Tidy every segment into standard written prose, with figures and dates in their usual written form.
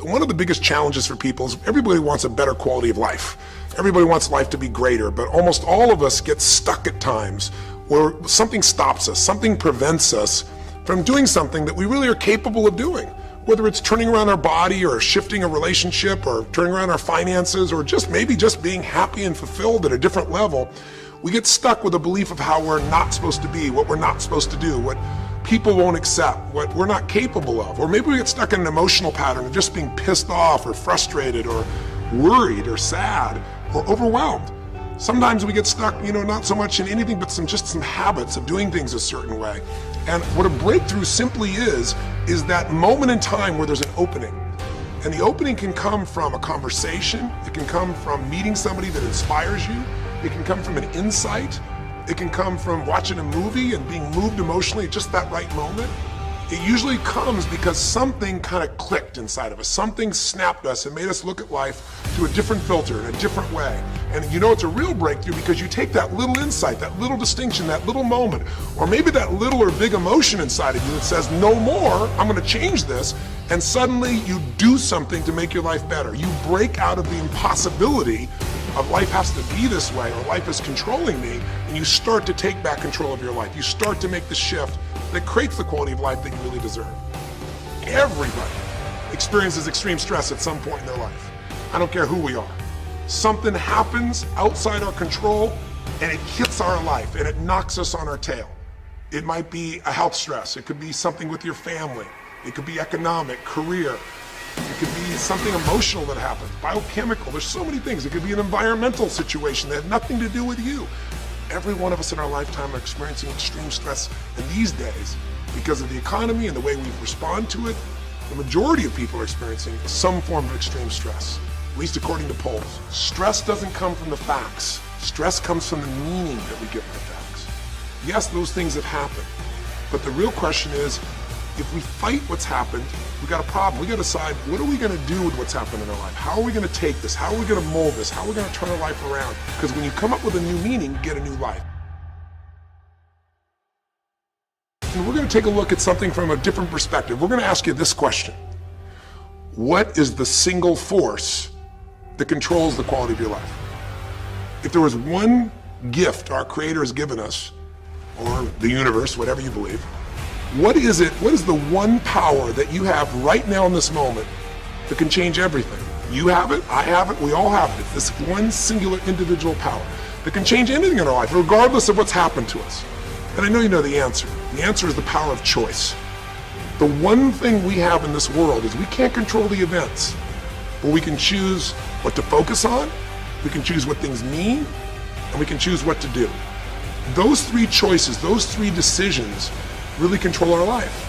one of the biggest challenges for people is everybody wants a better quality of life. Everybody wants life to be greater, but almost all of us get stuck at times where something stops us, something prevents us from doing something that we really are capable of doing. Whether it's turning around our body or shifting a relationship or turning around our finances or maybe just being happy and fulfilled at a different level, we get stuck with a belief of how we're not supposed to be, what we're not supposed to do, what people won't accept, what we're not capable of. Or maybe we get stuck in an emotional pattern of just being pissed off or frustrated or worried or sad or overwhelmed. Sometimes we get stuck, not so much in anything but some habits of doing things a certain way. And what a breakthrough simply is that moment in time where there's an opening. And the opening can come from a conversation, it can come from meeting somebody that inspires you, it can come from an insight, it can come from watching a movie and being moved emotionally at just that right moment. It usually comes because something kind of clicked inside of us. Something snapped us and made us look at life through a different filter, in a different way. And it's a real breakthrough because you take that little insight, that little distinction, that little moment, or maybe that little or big emotion inside of you that says, no more, I'm gonna change this, and suddenly you do something to make your life better. You break out of the impossibility of life has to be this way, or life is controlling me, and you start to take back control of your life. You start to make the shift that creates the quality of life that you really deserve. Everybody experiences extreme stress at some point in their life. I don't care who we are. Something happens outside our control and it hits our life and it knocks us on our tail. It might be a health stress. It could be something with your family. It could be economic, career. It could be something emotional that happens, biochemical. There's so many things. It could be an environmental situation that had nothing to do with you. Every one of us in our lifetime are experiencing extreme stress, and these days, because of the economy and the way we respond to it, the majority of people are experiencing some form of extreme stress, at least according to polls. Stress doesn't come from the facts. Stress comes from the meaning that we give to the facts. Yes, those things have happened, but the real question is, if we fight what's happened, we got a problem. We got to decide, what are we going to do with what's happened in our life? How are we going to take this? How are we going to mold this? How are we going to turn our life around? Because when you come up with a new meaning, you get a new life. And we're going to take a look at something from a different perspective. We're going to ask you this question. What is the single force that controls the quality of your life? If there was one gift our Creator has given us, or the universe, whatever you believe, what is it? What is the one power that you have right now in this moment that can change everything? You have it, I have it, we all have it. It's this one singular individual power that can change anything in our life, regardless of what's happened to us. And I know you know the answer. The answer is the power of choice. The one thing we have in this world is we can't control the events, but we can choose what to focus on, we can choose what things mean, and we can choose what to do. Those three choices, those three decisions really control our life.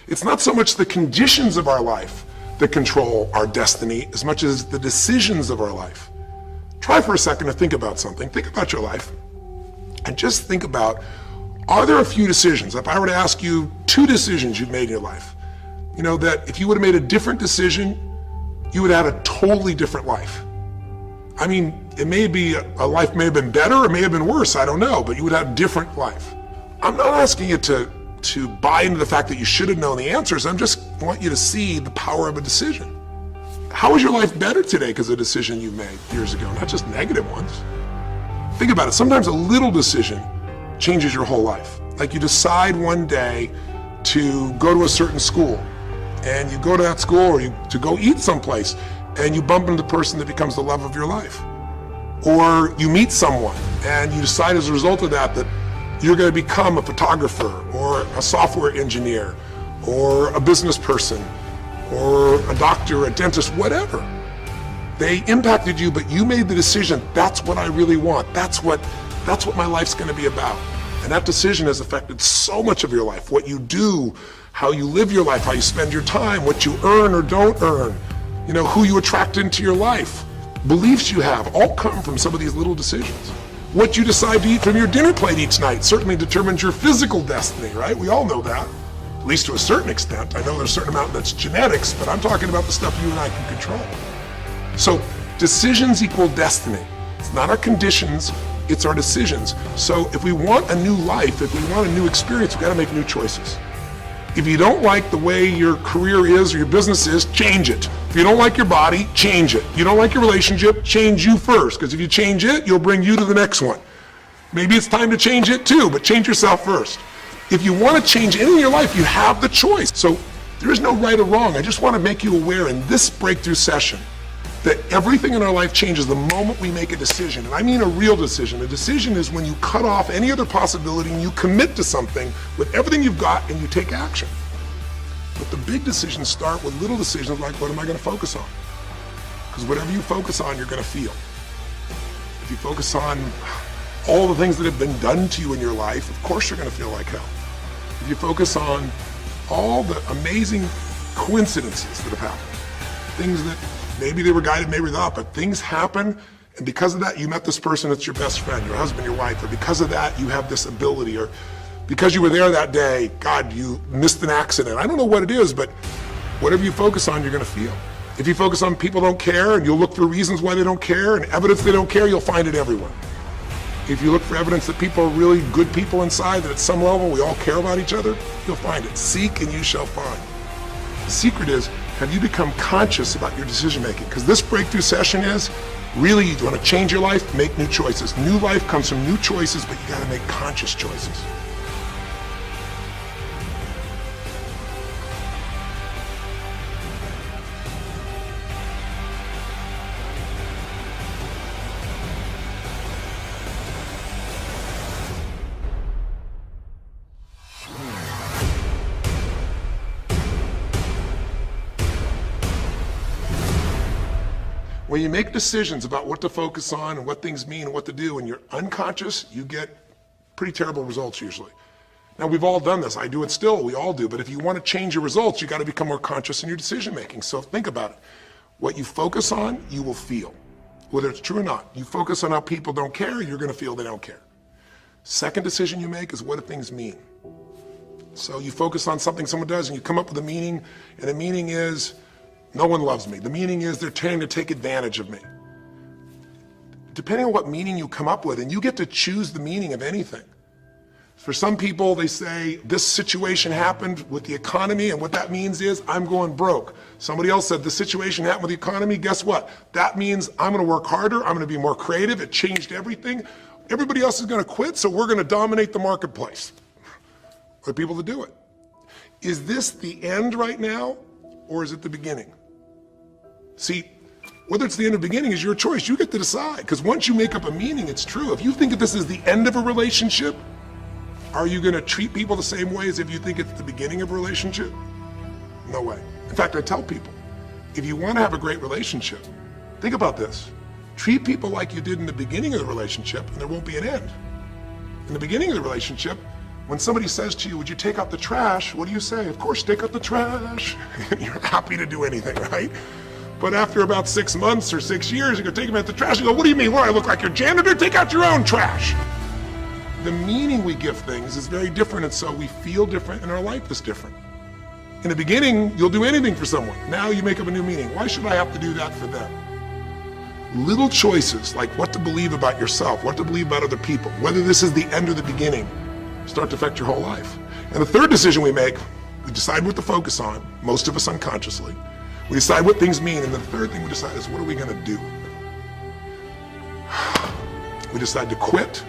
It's not so much the conditions of our life that control our destiny as much as the decisions of our life. Try for a second to think about something. Think about your life and just think about, are there a few decisions? If I were to ask you 2 decisions you've made in your life, that if you would have made a different decision, you would have had a totally different life. I mean, it may be a life may have been better or may have been worse, I don't know, but you would have a different life. I'm not asking you to buy into the fact that you should have known the answers. I just want you to see the power of a decision. How is your life better today because of a decision you made years ago, not just negative ones? Think about it. Sometimes a little decision changes your whole life. Like you decide one day to go to a certain school, and you go to that school or to go eat someplace, and you bump into the person that becomes the love of your life. Or you meet someone and you decide as a result of that you're going to become a photographer or a software engineer or a business person or a doctor, a dentist, whatever. They impacted you, but you made the decision, that's what I really want. That's what my life's going to be about. And that decision has affected so much of your life. What you do, how you live your life, how you spend your time, what you earn or don't earn, who you attract into your life. Beliefs you have all come from some of these little decisions. What you decide to eat from your dinner plate each night certainly determines your physical destiny, right? We all know that, at least to a certain extent. I know there's a certain amount that's genetics, but I'm talking about the stuff you and I can control. So decisions equal destiny. It's not our conditions, it's our decisions. So if we want a new life, if we want a new experience, we've got to make new choices. If you don't like the way your career is or your business is, change it. If you don't like your body, change it. If you don't like your relationship, change you first, because if you change it, you'll bring you to the next one. Maybe it's time to change it too, but change yourself first. If you want to change anything in your life, you have the choice. So there is no right or wrong. I just want to make you aware in this breakthrough session that everything in our life changes the moment we make a decision. And I mean a real decision. A decision is when you cut off any other possibility and you commit to something with everything you've got and you take action. But the big decisions start with little decisions like, what am I going to focus on? Because whatever you focus on, you're going to feel. If you focus on all the things that have been done to you in your life, of course you're going to feel like hell. If you focus on all the amazing coincidences that have happened, things that maybe they were guided, maybe not, but things happen, and because of that, you met this person that's your best friend, your husband, your wife, or because of that, you have this ability, or because you were there that day, God, you missed an accident. I don't know what it is, but whatever you focus on, you're going to feel. If you focus on people don't care, and you'll look for reasons why they don't care, and evidence they don't care, you'll find it everywhere. If you look for evidence that people are really good people inside, that at some level we all care about each other, you'll find it. Seek and you shall find. The secret is, have you become conscious about your decision making? Because this breakthrough session is, really you want to change your life, make new choices. New life comes from new choices, but you got to make conscious choices. When you make decisions about what to focus on and what things mean and what to do, and you're unconscious, you get pretty terrible results usually. Now, we've all done this. I do it still. We all do. But if you want to change your results, you got to become more conscious in your decision making. So think about it. What you focus on, you will feel. Whether it's true or not. You focus on how people don't care, you're going to feel they don't care. Second decision you make is, what do things mean? So you focus on something someone does and you come up with a meaning, and the meaning is, no one loves me. The meaning is they're trying to take advantage of me. Depending on what meaning you come up with, and you get to choose the meaning of anything. For some people, they say, this situation happened with the economy, and what that means is I'm going broke. Somebody else said, the situation happened with the economy, guess what? That means I'm gonna work harder, I'm gonna be more creative, it changed everything. Everybody else is gonna quit, so we're gonna dominate the marketplace. For people to do it. Is this the end right now, or is it the beginning? See, whether it's the end or beginning is your choice. You get to decide, because once you make up a meaning, it's true. If you think that this is the end of a relationship, are you going to treat people the same way as if you think it's the beginning of a relationship? No way. In fact, I tell people, if you want to have a great relationship, think about this. Treat people like you did in the beginning of the relationship, and there won't be an end. In the beginning of the relationship, when somebody says to you, would you take out the trash? What do you say? Of course, take out the trash. You're happy to do anything, right? But after about 6 months or 6 years, you go take them out the trash. You go, what do you mean? What, I look like your janitor? Take out your own trash. The meaning we give things is very different, and so we feel different, and our life is different. In the beginning, you'll do anything for someone. Now you make up a new meaning. Why should I have to do that for them? Little choices, like what to believe about yourself, what to believe about other people, whether this is the end or the beginning, start to affect your whole life. And the third decision we make, we decide what to focus on, most of us unconsciously. We decide what things mean, and the third thing we decide is, what are we going to do? We decide to quit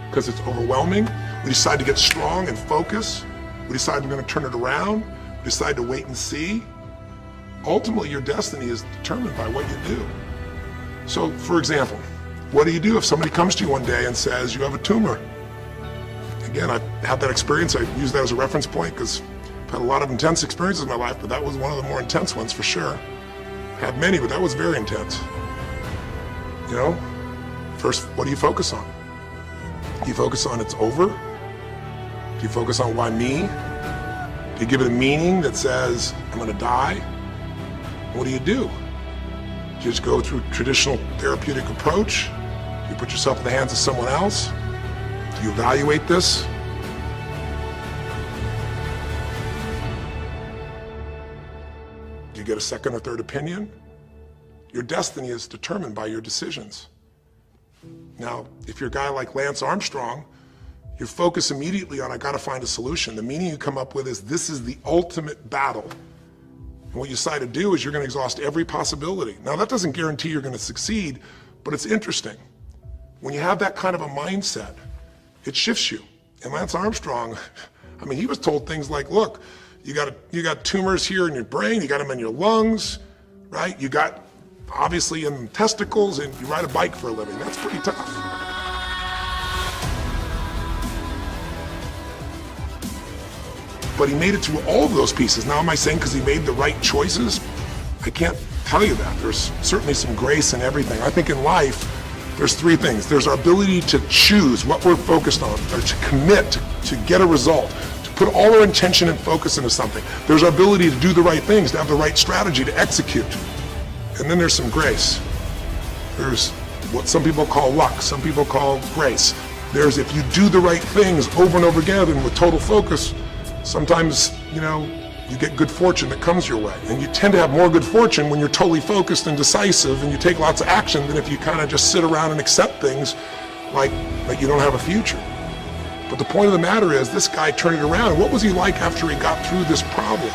because it's overwhelming. We decide to get strong and focus. We decide we're going to turn it around. We decide to wait and see. Ultimately, your destiny is determined by what you do. So, for example, what do you do if somebody comes to you one day and says, you have a tumor? Again, I've had that experience. I use that as a reference point because I've had a lot of intense experiences in my life, but that was one of the more intense ones for sure. Had many, but that was very intense. You know, first, what do you focus on? Do you focus on it's over? Do you focus on why me? Do you give it a meaning that says, I'm gonna die? What do? Do you just go through traditional therapeutic approach? Do you put yourself in the hands of someone else? Do you evaluate this? Do you get a second or third opinion? Your destiny is determined by your decisions. Now, if you're a guy like Lance Armstrong, you focus immediately on, I gotta find a solution. The meaning you come up with is, this is the ultimate battle. And what you decide to do is you're gonna exhaust every possibility. Now, that doesn't guarantee you're gonna succeed, but it's interesting. When you have that kind of a mindset, it shifts you. And Lance Armstrong, I mean, he was told things like, look, you got tumors here in your brain, you got them in your lungs, right? You got, obviously, in testicles, and you ride a bike for a living. That's pretty tough. But he made it through all of those pieces. Now, am I saying because he made the right choices? I can't tell you that. There's certainly some grace in everything. I think in life, there's three things. There's our ability to choose what we're focused on, or to commit, to get a result, to put all our intention and focus into something. There's our ability to do the right things, to have the right strategy, to execute. And then there's some grace. There's what some people call luck, some people call grace. There's, if you do the right things over and over again and with total focus, sometimes, you get good fortune that comes your way. And you tend to have more good fortune when you're totally focused and decisive and you take lots of action than if you kind of just sit around and accept things like you don't have a future. But the point of the matter is, this guy turned it around. And what was he like after he got through this problem?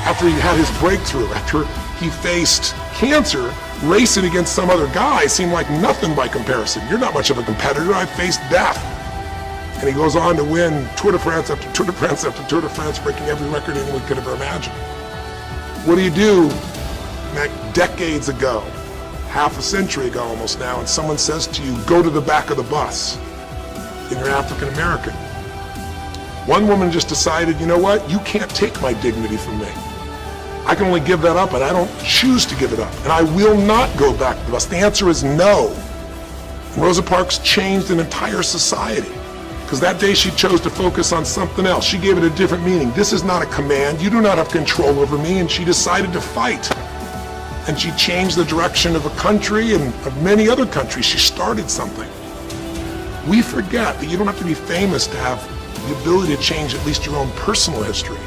After he had his breakthrough, after he faced cancer, racing against some other guy seemed like nothing by comparison. You're not much of a competitor. I faced death. And he goes on to win Tour de France after Tour de France after Tour de France, breaking every record anyone could ever imagine. What do you do decades ago, half a century ago almost now, and someone says to you, go to the back of the bus, and you're African American? One woman just decided, you know what, you can't take my dignity from me. I can only give that up, and I don't choose to give it up, and I will not go back to the bus. The answer is no. And Rosa Parks changed an entire society. Because that day she chose to focus on something else. She gave it a different meaning. This is not a command. You do not have control over me. And she decided to fight. And she changed the direction of a country and of many other countries. She started something. We forget that you don't have to be famous to have the ability to change at least your own personal history.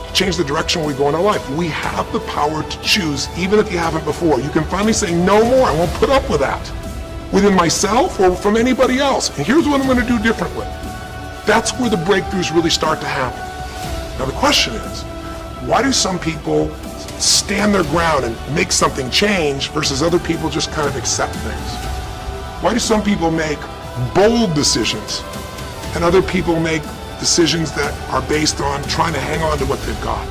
To change the direction we go in our life. We have the power to choose, even if you haven't before. You can finally say, no more. I won't put up with that. Within myself or from anybody else. And here's what I'm going to do differently. That's where the breakthroughs really start to happen. Now the question is, why do some people stand their ground and make something change versus other people just kind of accept things? Why do some people make bold decisions and other people make decisions that are based on trying to hang on to what they've got?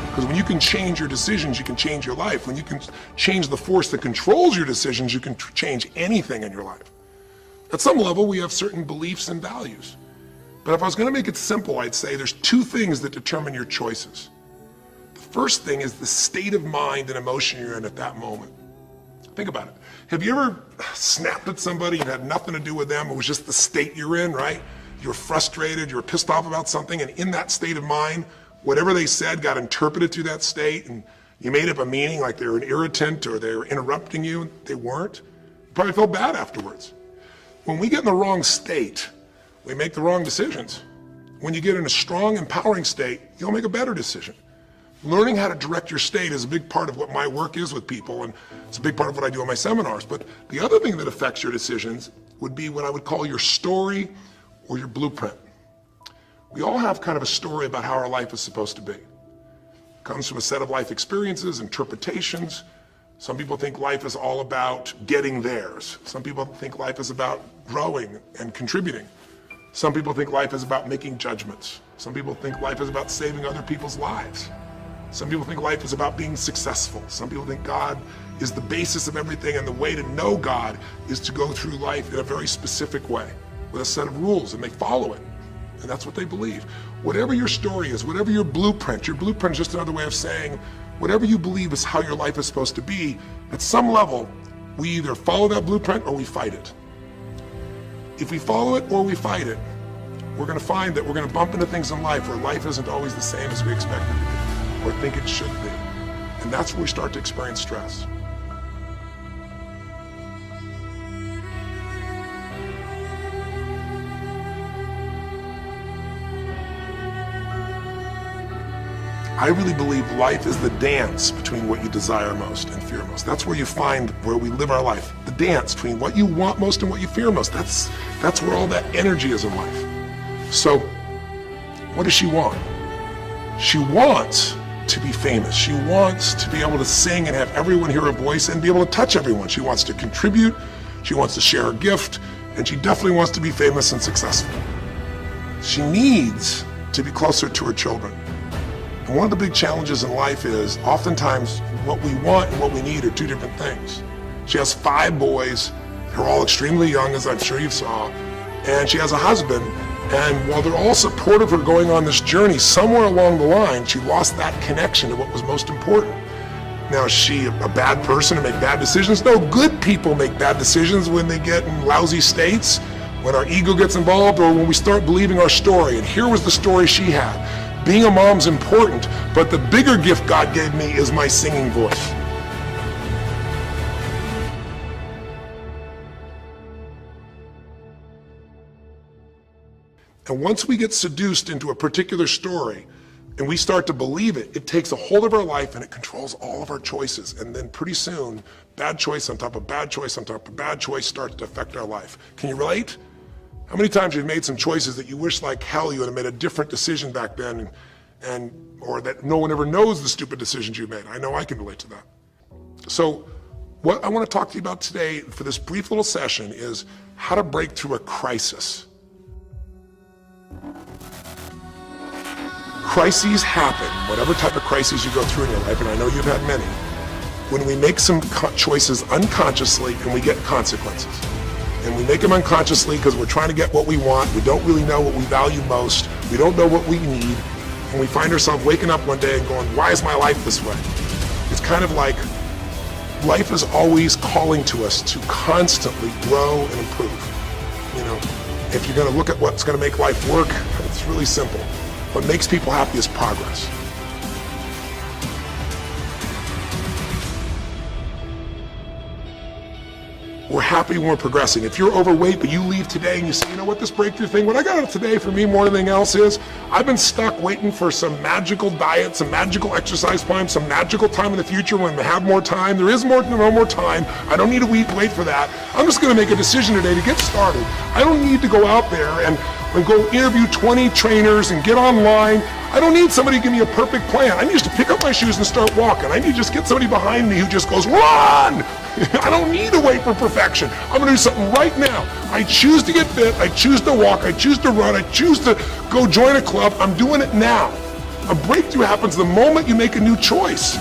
Because when you can change your decisions, you can change your life. When you can change the force that controls your decisions, you can change anything in your life. At some level, we have certain beliefs and values. But if I was going to make it simple, I'd say there's two things that determine your choices. The first thing is the state of mind and emotion you're in at that moment. Think about it. Have you ever snapped at somebody and had nothing to do with them? It was just the state you're in, right? You're frustrated, you're pissed off about something, and in that state of mind, whatever they said got interpreted through that state, and you made up a meaning like they were an irritant or they were interrupting you, and they weren't. You probably felt bad afterwards. When we get in the wrong state, we make the wrong decisions. When you get in a strong, empowering state, you'll make a better decision. Learning how to direct your state is a big part of what my work is with people, and it's a big part of what I do in my seminars. But the other thing that affects your decisions would be what I would call your story or your blueprint. We all have kind of a story about how our life is supposed to be. It comes from a set of life experiences, interpretations. Some people think life is all about getting theirs. Some people think life is about growing and contributing. Some people think life is about making judgments. Some people think life is about saving other people's lives. Some people think life is about being successful. Some people think God is the basis of everything, and the way to know God is to go through life in a very specific way with a set of rules, and they follow it. And that's what they believe. Whatever your story is, whatever your blueprint is just another way of saying whatever you believe is how your life is supposed to be. At some level, we either follow that blueprint or we fight it. If we follow it or we fight it, we're going to find that we're going to bump into things in life where life isn't always the same as we expect it to be or think it should be. And that's where we start to experience stress. I really believe life is the dance between what you desire most and fear most. That's where you find where we live our life. The dance between what you want most and what you fear most. That's where all that energy is in life. So, what does she want? She wants to be famous. She wants to be able to sing and have everyone hear her voice and be able to touch everyone. She wants to contribute. She wants to share her gift. And she definitely wants to be famous and successful. She needs to be closer to her children. And one of the big challenges in life is oftentimes what we want and what we need are two different things. She has 5 boys. They're all extremely young, as I'm sure you saw. And she has a husband. And while they're all supportive of her going on this journey, somewhere along the line, she lost that connection to what was most important. Now, is she a bad person to make bad decisions? No, good people make bad decisions when they get in lousy states, when our ego gets involved, or when we start believing our story. And here was the story she had. Being a mom's important, but the bigger gift God gave me is my singing voice. And once we get seduced into a particular story and we start to believe it, it takes a hold of our life and it controls all of our choices. And then pretty soon, bad choice on top of bad choice on top of bad choice starts to affect our life. Can you relate? How many times you've made some choices that you wish like hell you would have made a different decision back then, or that no one ever knows the stupid decisions you made? I know I can relate to that. So what I want to talk to you about today for this brief little session is how to break through a crisis. Crises happen, whatever type of crises you go through in your life, and I know you've had many, when we make some choices unconsciously and we get consequences. And we make them unconsciously because we're trying to get what we want. We don't really know what we value most. We don't know what we need. And we find ourselves waking up one day and going, why is my life this way? It's kind of like life is always calling to us to constantly grow and improve. You know, if you're going to look at what's going to make life work, it's really simple. What makes people happy is progress. We're happy when we're progressing. If you're overweight, but you leave today and you say, you know what, this breakthrough thing, what I got out today for me more than anything else is, I've been stuck waiting for some magical diet, some magical exercise plan, some magical time in the future when we have more time. There is no more time. I don't need to wait for that. I'm just gonna make a decision today to get started. I don't need to go out there and go interview 20 trainers and get online. I don't need somebody to give me a perfect plan. I need just to pick up my shoes and start walking. I need to just get somebody behind me who just goes, run! I don't need to wait for perfection. I'm gonna do something right now. I choose to get fit, I choose to walk, I choose to run, I choose to go join a club. I'm doing it now. A breakthrough happens the moment you make a new choice.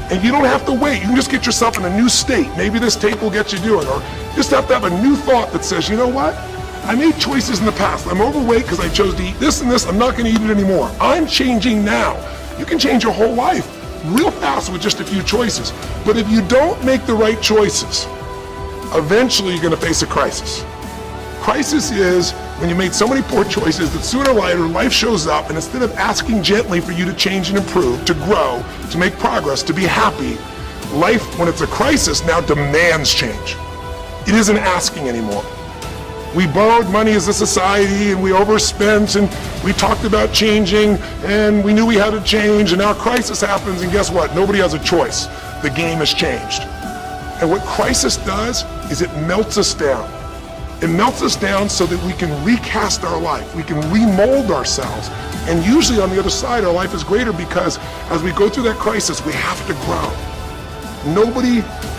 And you don't have to wait. You can just get yourself in a new state. Maybe this tape will get you doing, or you just have to have a new thought that says, you know what? I made choices in the past. I'm overweight because I chose to eat this and this. I'm not going to eat it anymore. I'm changing now. You can change your whole life real fast with just a few choices. But if you don't make the right choices, eventually you're going to face a crisis. Crisis is when you made so many poor choices that sooner or later life shows up, and instead of asking gently for you to change and improve, to grow, to make progress, to be happy, life, when it's a crisis, now demands change. It isn't asking anymore. We borrowed money as a society and we overspent and we talked about changing and we knew we had to change, and now a crisis happens and guess what? Nobody has a choice. The game has changed. And what crisis does is it melts us down. It melts us down so that we can recast our life. We can remold ourselves. And usually on the other side, our life is greater because as we go through that crisis, we have to grow.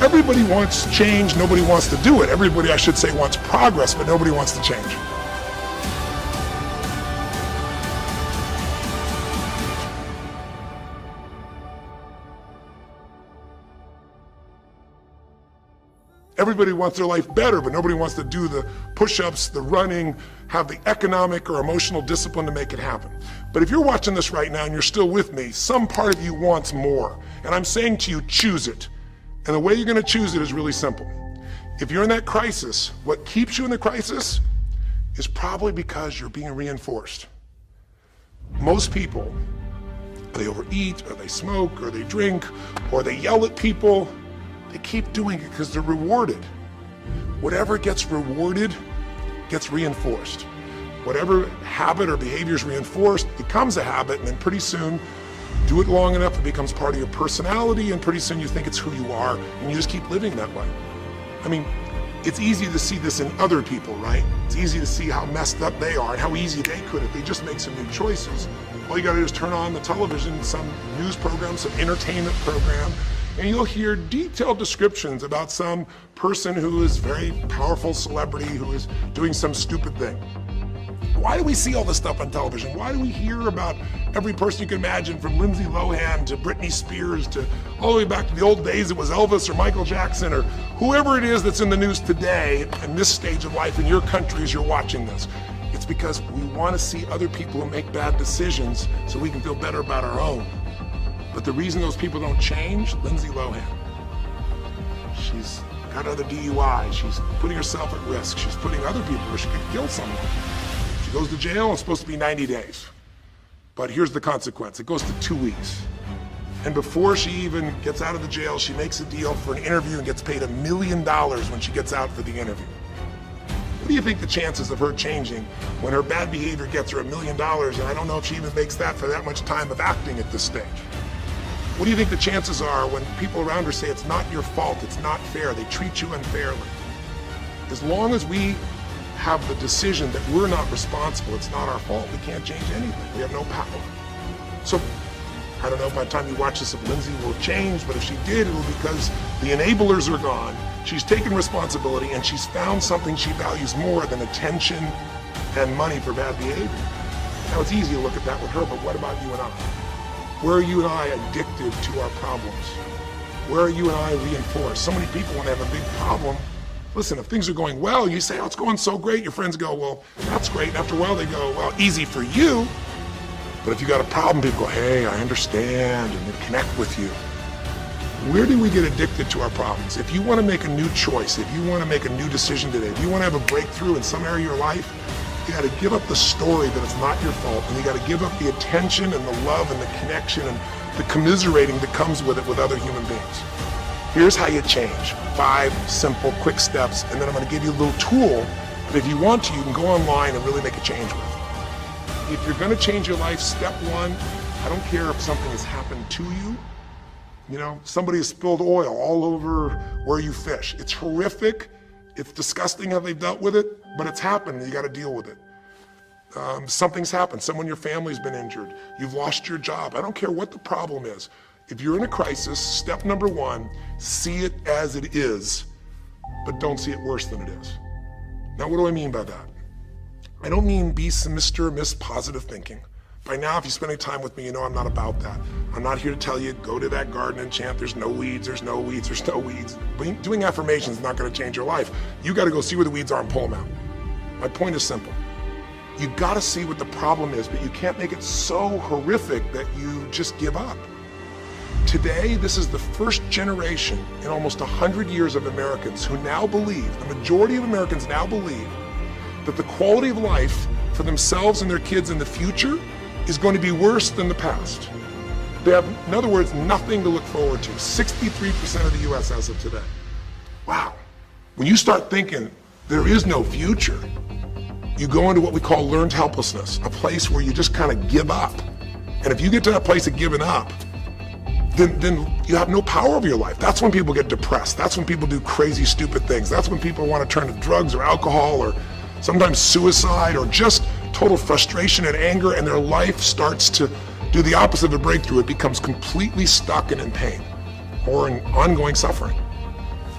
Everybody wants change, nobody wants to do it. Everybody, I should say, wants progress, but nobody wants to change. Everybody wants their life better, but nobody wants to do the push-ups, the running, have the economic or emotional discipline to make it happen. But if you're watching this right now and you're still with me, some part of you wants more. And I'm saying to you, choose it. And the way you're gonna choose it is really simple. If you're in that crisis, what keeps you in the crisis is probably because you're being reinforced. Most people, they overeat, or they smoke, or they drink, or they yell at people. They keep doing it because they're rewarded. Whatever gets rewarded gets reinforced. Whatever habit or behavior is reinforced becomes a habit, and then pretty soon Do it long enough, it becomes part of your personality, and pretty soon you think it's who you are, and you just keep living that way. I mean, it's easy to see this in other people, right? It's easy to see how messed up they are and how easy they could if they just make some new choices. All you gotta do is turn on the television, some news program, some entertainment program, and you'll hear detailed descriptions about some person who is a very powerful celebrity who is doing some stupid thing. Why do we see all this stuff on television? Why do we hear about every person you can imagine, from Lindsay Lohan to Britney Spears to all the way back to the old days it was Elvis or Michael Jackson or whoever it is that's in the news today in this stage of life in your country as you're watching this? It's because we want to see other people who make bad decisions so we can feel better about our own. But the reason those people don't change, Lindsay Lohan, she's got another DUI, she's putting herself at risk, she's putting other people where she could kill someone. She goes to jail, it's supposed to be 90 days. But here's the consequence, it goes to 2 weeks. And before she even gets out of the jail, she makes a deal for an interview and gets paid $1 million when she gets out for the interview. What do you think the chances of her changing when her bad behavior gets her $1 million, and I don't know if she even makes that for that much time of acting at this stage? What do you think the chances are when people around her say it's not your fault, it's not fair, they treat you unfairly? As long as we have the decision that we're not responsible, it's not our fault, we can't change anything, we have no power. So, I don't know if by the time you watch this if Lindsay will change, but if she did, it'll be because the enablers are gone, she's taken responsibility, and she's found something she values more than attention and money for bad behavior. Now it's easy to look at that with her, but what about you and I? Where are you and I addicted to our problems? Where are you and I reinforced? So many people, when they have a big problem, listen, if things are going well, you say, oh, it's going so great. Your friends go, well, that's great. And after a while, they go, well, easy for you. But if you got a problem, people go, hey, I understand, and they connect with you. Where do we get addicted to our problems? If you want to make a new choice, if you want to make a new decision today, if you want to have a breakthrough in some area of your life, you got to give up the story that it's not your fault, and you got to give up the attention and the love and the connection and the commiserating that comes with it with other human beings. Here's how you change. 5 simple, quick steps, and then I'm going to give you a little tool that if you want to, you can go online and really make a change with. If you're going to change your life, step 1, I don't care if something has happened to you. You know, somebody has spilled oil all over where you fish. It's horrific. It's disgusting how they've dealt with it, but it's happened and you got to deal with it. Something's happened. Someone in your family's been injured. You've lost your job. I don't care what the problem is. If you're in a crisis, step number 1, see it as it is, but don't see it worse than it is. Now, what do I mean by that? I don't mean be Mr. or Miss Positive Thinking. By now, if you spend any time with me, you know I'm not about that. I'm not here to tell you, go to that garden and chant, there's no weeds, there's no weeds, there's no weeds. Doing affirmations is not going to change your life. You got to go see where the weeds are and pull them out. My point is simple. You got to see what the problem is, but you can't make it so horrific that you just give up. Today, this is the first generation in almost 100 years of Americans who now believe, the majority of Americans now believe, that the quality of life for themselves and their kids in the future is going to be worse than the past. They have, in other words, nothing to look forward to. 63% of the US as of today. Wow. When you start thinking there is no future, you go into what we call learned helplessness, a place where you just kind of give up. And if you get to that place of giving up, then you have no power over your life. That's when people get depressed. That's when people do crazy, stupid things. That's when people want to turn to drugs or alcohol or sometimes suicide or just total frustration and anger, and their life starts to do the opposite of a breakthrough. It becomes completely stuck and in pain or in ongoing suffering.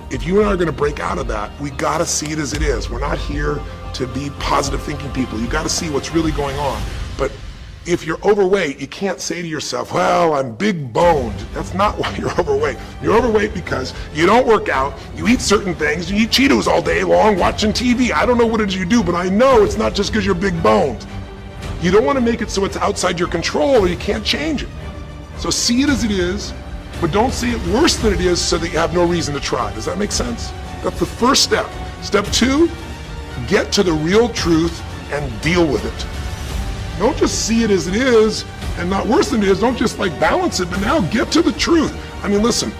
If you and I are going to break out of that, we got to see it as it is. We're not here to be positive thinking people. You got to see what's really going on. But if you're overweight, you can't say to yourself, well, I'm big boned. That's not why you're overweight. You're overweight because you don't work out, you eat certain things, you eat Cheetos all day long, watching TV. I don't know what it is you do, but I know it's not just because you're big boned. You don't want to make it so it's outside your control or you can't change it. So see it as it is, but don't see it worse than it is so that you have no reason to try. Does that make sense? That's the first step. Step 2, get to the real truth and deal with it. Don't just see it as it is and not worse than it is. Don't just like balance it, but now get to the truth. I mean, listen,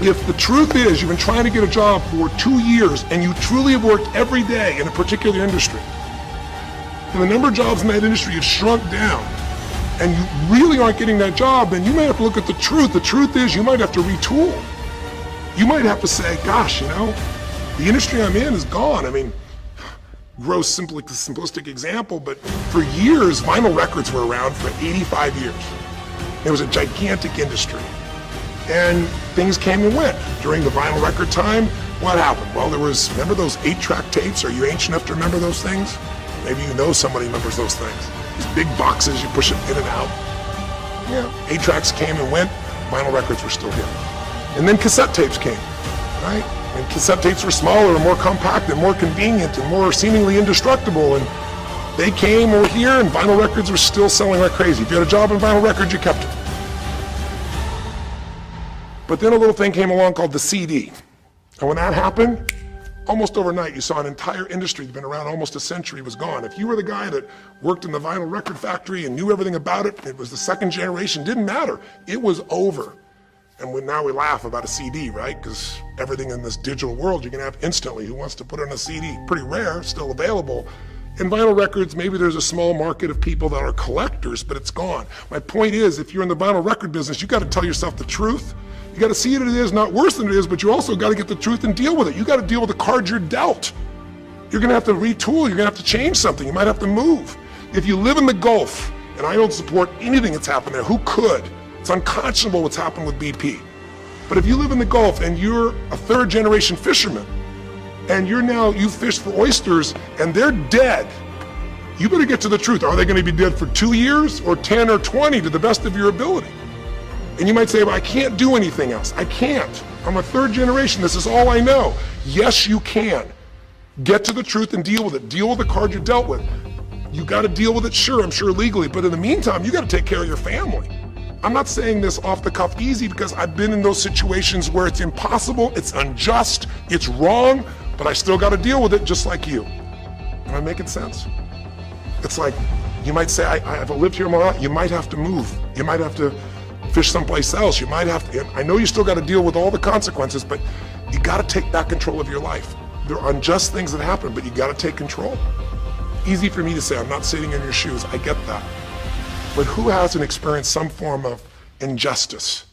if the truth is you've been trying to get a job for 2 years and you truly have worked every day in a particular industry, and the number of jobs in that industry have shrunk down, and you really aren't getting that job, then you might have to look at the truth. The truth is you might have to retool. You might have to say, gosh, the industry I'm in is gone. I mean, gross, simplistic example, but for years, vinyl records were around for 85 years. It was a gigantic industry. And things came and went. During the vinyl record time, what happened? Well, remember those 8-track tapes? Are you ancient enough to remember those things? Maybe you know somebody remembers those things. These big boxes, you push it in and out. Yeah, 8-tracks came and went, vinyl records were still here. And then cassette tapes came, right? And cassette tapes were smaller and more compact and more convenient and more seemingly indestructible. And they came over here and vinyl records were still selling like crazy. If you had a job in vinyl records, you kept it. But then a little thing came along called the CD. And when that happened, almost overnight, you saw an entire industry that's been around almost a century was gone. If you were the guy that worked in the vinyl record factory and knew everything about it, it was the second generation, didn't matter. It was over. And now we laugh about a CD, right? Because everything in this digital world you can have instantly. Who wants to put on a CD? Pretty rare, still available. In vinyl records, maybe there's a small market of people that are collectors, but it's gone. My point is, if you're in the vinyl record business, you got to tell yourself the truth. You got to see it as it is, not worse than it is, but you also got to get the truth and deal with it. You got to deal with the cards you're dealt. You're going to have to retool. You're going to have to change something. You might have to move. If you live in the Gulf, and I don't support anything that's happened there, who could? It's unconscionable what's happened with BP. But if you live in the Gulf and you're a third-generation fisherman, and you fish for oysters, and they're dead, you better get to the truth. Are they going to be dead for 2 years or 10 or 20 to the best of your ability? And you might say, well, I can't do anything else. I can't. I'm a third generation. This is all I know. Yes, you can. Get to the truth and deal with it. Deal with the card you're dealt with. You got to deal with it, sure, I'm sure legally, but in the meantime, you got to take care of your family. I'm not saying this off the cuff easy because I've been in those situations where it's impossible, it's unjust, it's wrong, but I still got to deal with it just like you. Am I making sense? It's like, you might say, I've lived here my life. You might have to move. You might have to fish someplace else. You might have to, I know you still got to deal with all the consequences, but you got to take back control of your life. There are unjust things that happen, but you got to take control. Easy for me to say, I'm not sitting in your shoes. I get that. But who hasn't experienced some form of injustice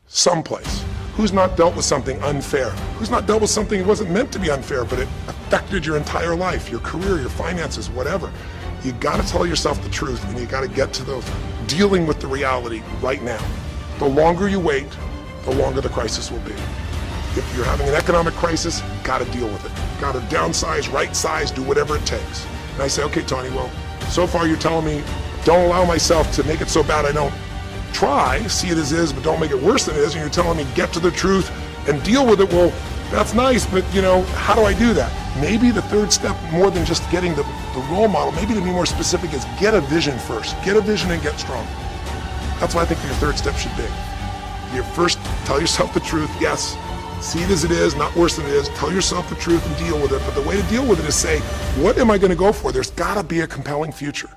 someplace? Who's not dealt with something unfair? Who's not dealt with something that wasn't meant to be unfair, but it affected your entire life, your career, your finances, whatever? You got to tell yourself the truth, and you got to get to those dealing with the reality right now. The longer you wait, the longer the crisis will be. If you're having an economic crisis, got to deal with it. Got to downsize, right size, do whatever it takes. And I say, okay, Tony, well, so far you're telling me don't allow myself to make it so bad I don't try, see it as is, but don't make it worse than it is, and you're telling me get to the truth and deal with it. Well, that's nice, but how do I do that? Maybe the third step, more than just getting the role model, maybe to be more specific, is get a vision first. Get a vision and get strong. That's what I think your third step should be. You first tell yourself the truth, yes, see it as it is, not worse than it is, tell yourself the truth and deal with it, but the way to deal with it is say, what am I going to go for? There's got to be a compelling future.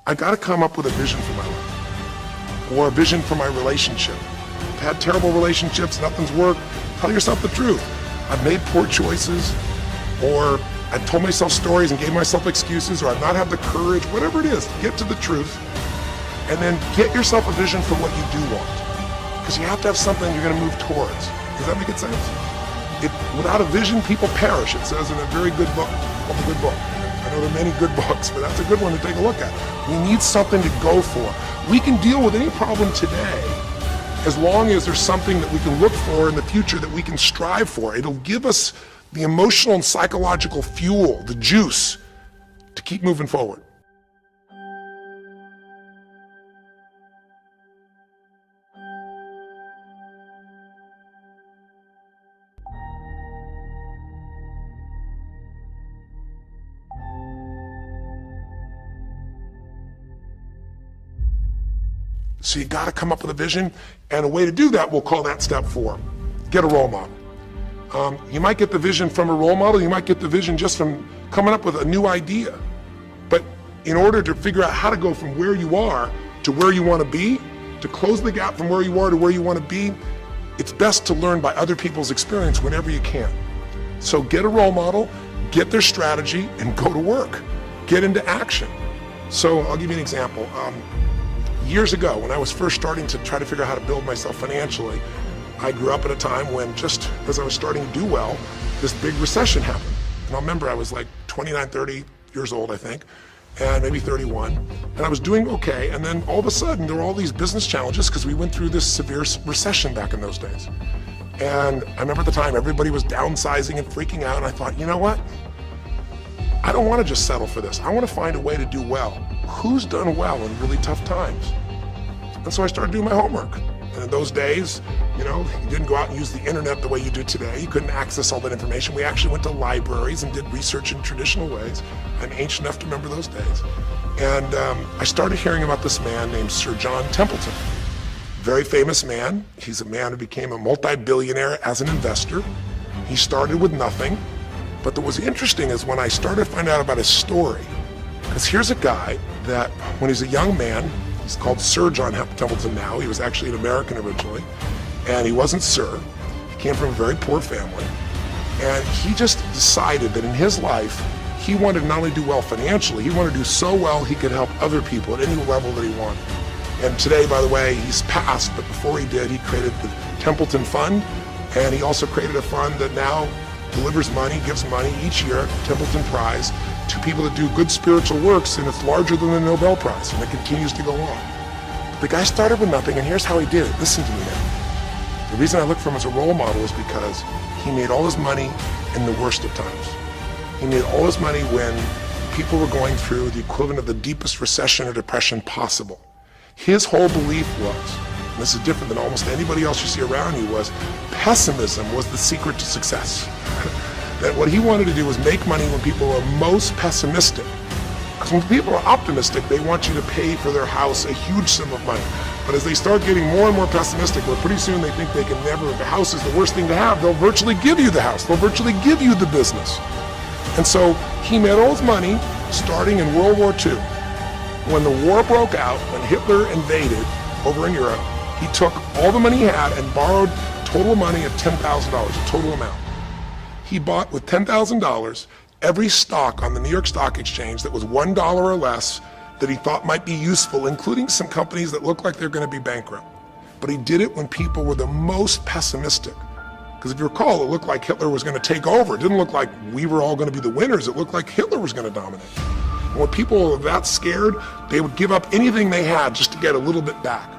I got to come up with a vision for my life, or a vision for my relationship. I've had terrible relationships, nothing's worked. Tell yourself the truth. I've made poor choices, or I've told myself stories and gave myself excuses, or I've not had the courage, whatever it is, get to the truth, and then get yourself a vision for what you do want. Because you have to have something you're going to move towards. Does that make sense? Without a vision, people perish. It says in a very good book, called The Good Book. I know there are many good books, but that's a good one to take a look at. We need something to go for. We can deal with any problem today as long as there's something that we can look for in the future that we can strive for. It'll give us the emotional and psychological fuel, the juice, to keep moving forward. So you got to come up with a vision, and a way to do that, we'll call that step 4. Get a role model. You might get the vision from a role model, you might get the vision just from coming up with a new idea. But in order to figure out how to go from where you are to where you want to be, to close the gap from where you are to where you want to be, it's best to learn by other people's experience whenever you can. So get a role model, get their strategy, and go to work. Get into action. So I'll give you an example. Years ago, when I was first starting to try to figure out how to build myself financially, I grew up at a time when, just as I was starting to do well, this big recession happened. And I'll remember I was like 29, 30 years old, I think, and maybe 31. And I was doing okay. And then all of a sudden, there were all these business challenges because we went through this severe recession back in those days. And I remember at the time, everybody was downsizing and freaking out. And I thought, you know what? I don't want to just settle for this. I want to find a way to do well. Who's done well in really tough times? And so I started doing my homework. And in those days, you didn't go out and use the internet the way you do today. You couldn't access all that information. We actually went to libraries and did research in traditional ways. I'm ancient enough to remember those days. And I started hearing about this man named Sir John Templeton. Very famous man. He's a man who became a multi-billionaire as an investor. He started with nothing. But what was interesting is when I started to find out about his story, because here's a guy that when he's a young man, he's called Sir John Templeton now. He was actually an American originally, and he wasn't Sir. He came from a very poor family, and he just decided that in his life, he wanted to not only do well financially, he wanted to do so well he could help other people at any level that he wanted. And today, by the way, he's passed, but before he did, he created the Templeton Fund, and he also created a fund that now delivers money, gives money each year, Templeton Prize, to people that do good spiritual works, and it's larger than the Nobel Prize, and it continues to go on. The guy started with nothing, and here's how he did it. Listen to me now. The reason I look for him as a role model is because he made all his money in the worst of times. He made all his money when people were going through the equivalent of the deepest recession or depression possible. His whole belief was, and this is different than almost anybody else you see around you, was pessimism was the secret to success. That what he wanted to do was make money when people were most pessimistic. Because when people are optimistic, they want you to pay for their house a huge sum of money. But as they start getting more and more pessimistic, well, pretty soon they think they can never, the house is the worst thing to have, they'll virtually give you the house. They'll virtually give you the business. And so he made all his money starting in World War II. When the war broke out, when Hitler invaded over in Europe, he took all the money he had and borrowed total money of $10,000, a total amount. He bought with $10,000 every stock on the New York Stock Exchange that was $1 or less that he thought might be useful, including some companies that looked like they're going to be bankrupt. But he did it when people were the most pessimistic. Because if you recall, it looked like Hitler was going to take over. It didn't look like we were all going to be the winners. It looked like Hitler was going to dominate. And when people were that scared, they would give up anything they had just to get a little bit back.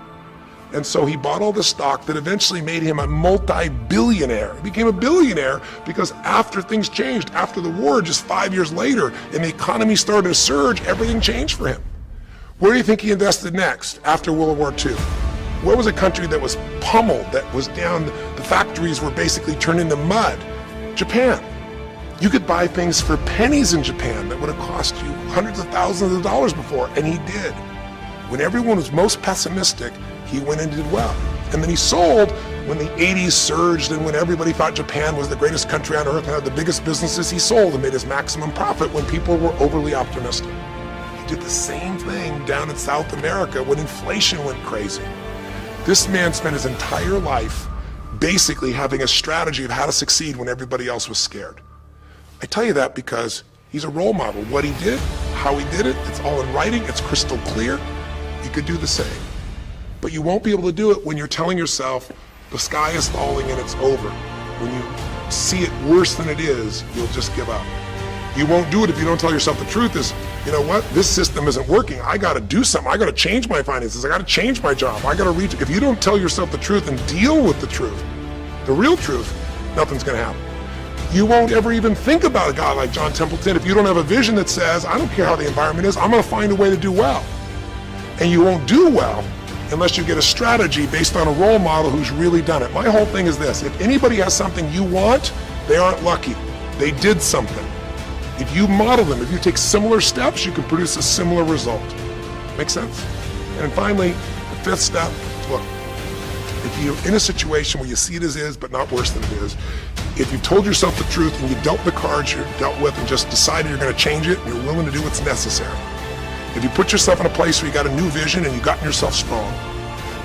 And so he bought all this stock that eventually made him a multi-billionaire. He became a billionaire because after things changed, after the war, just 5 years later, and the economy started to surge, everything changed for him. Where do you think he invested next after World War II? Where was a country that was pummeled, that was down, the factories were basically turned into mud? Japan. You could buy things for pennies in Japan that would have cost you hundreds of thousands of dollars before, and he did. When everyone was most pessimistic, he went and did well. And then he sold when the 80s surged and when everybody thought Japan was the greatest country on earth and had the biggest businesses. He sold and made his maximum profit when people were overly optimistic. He did the same thing down in South America when inflation went crazy. This man spent his entire life basically having a strategy of how to succeed when everybody else was scared. I tell you that because he's a role model. What he did, how he did it, it's all in writing, it's crystal clear. You could do the same. But you won't be able to do it when you're telling yourself the sky is falling and it's over. When you see it worse than it is, you'll just give up. You won't do it if you don't tell yourself the truth is, you know what, this system isn't working. I got to do something. I got to change my finances. I got to change my job. I got to reach. If you don't tell yourself the truth and deal with the truth, the real truth, nothing's going to happen. You won't ever even think about a guy like John Templeton if you don't have a vision that says, I don't care how the environment is, I'm going to find a way to do well. And you won't do well unless you get a strategy based on a role model who's really done it. My whole thing is this: if anybody has something you want, they aren't lucky. They did something. If you model them, if you take similar steps, you can produce a similar result. Make sense? And finally, the fifth step, look, if you're in a situation where you see it as is, but not worse than it is, if you told yourself the truth and you dealt the cards you're dealt with and just decided you're going to change it and you're willing to do what's necessary, if you put yourself in a place where you got a new vision and you got yourself strong,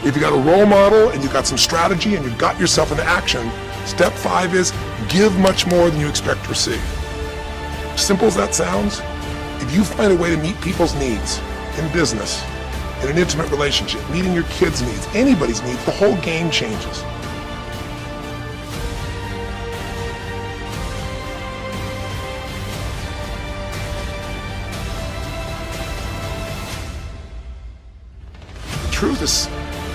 if you got a role model and you got some strategy and you got yourself into action, step 5 is give much more than you expect to receive. Simple as that sounds, if you find a way to meet people's needs in business, in an intimate relationship, meeting your kids' needs, anybody's needs, the whole game changes.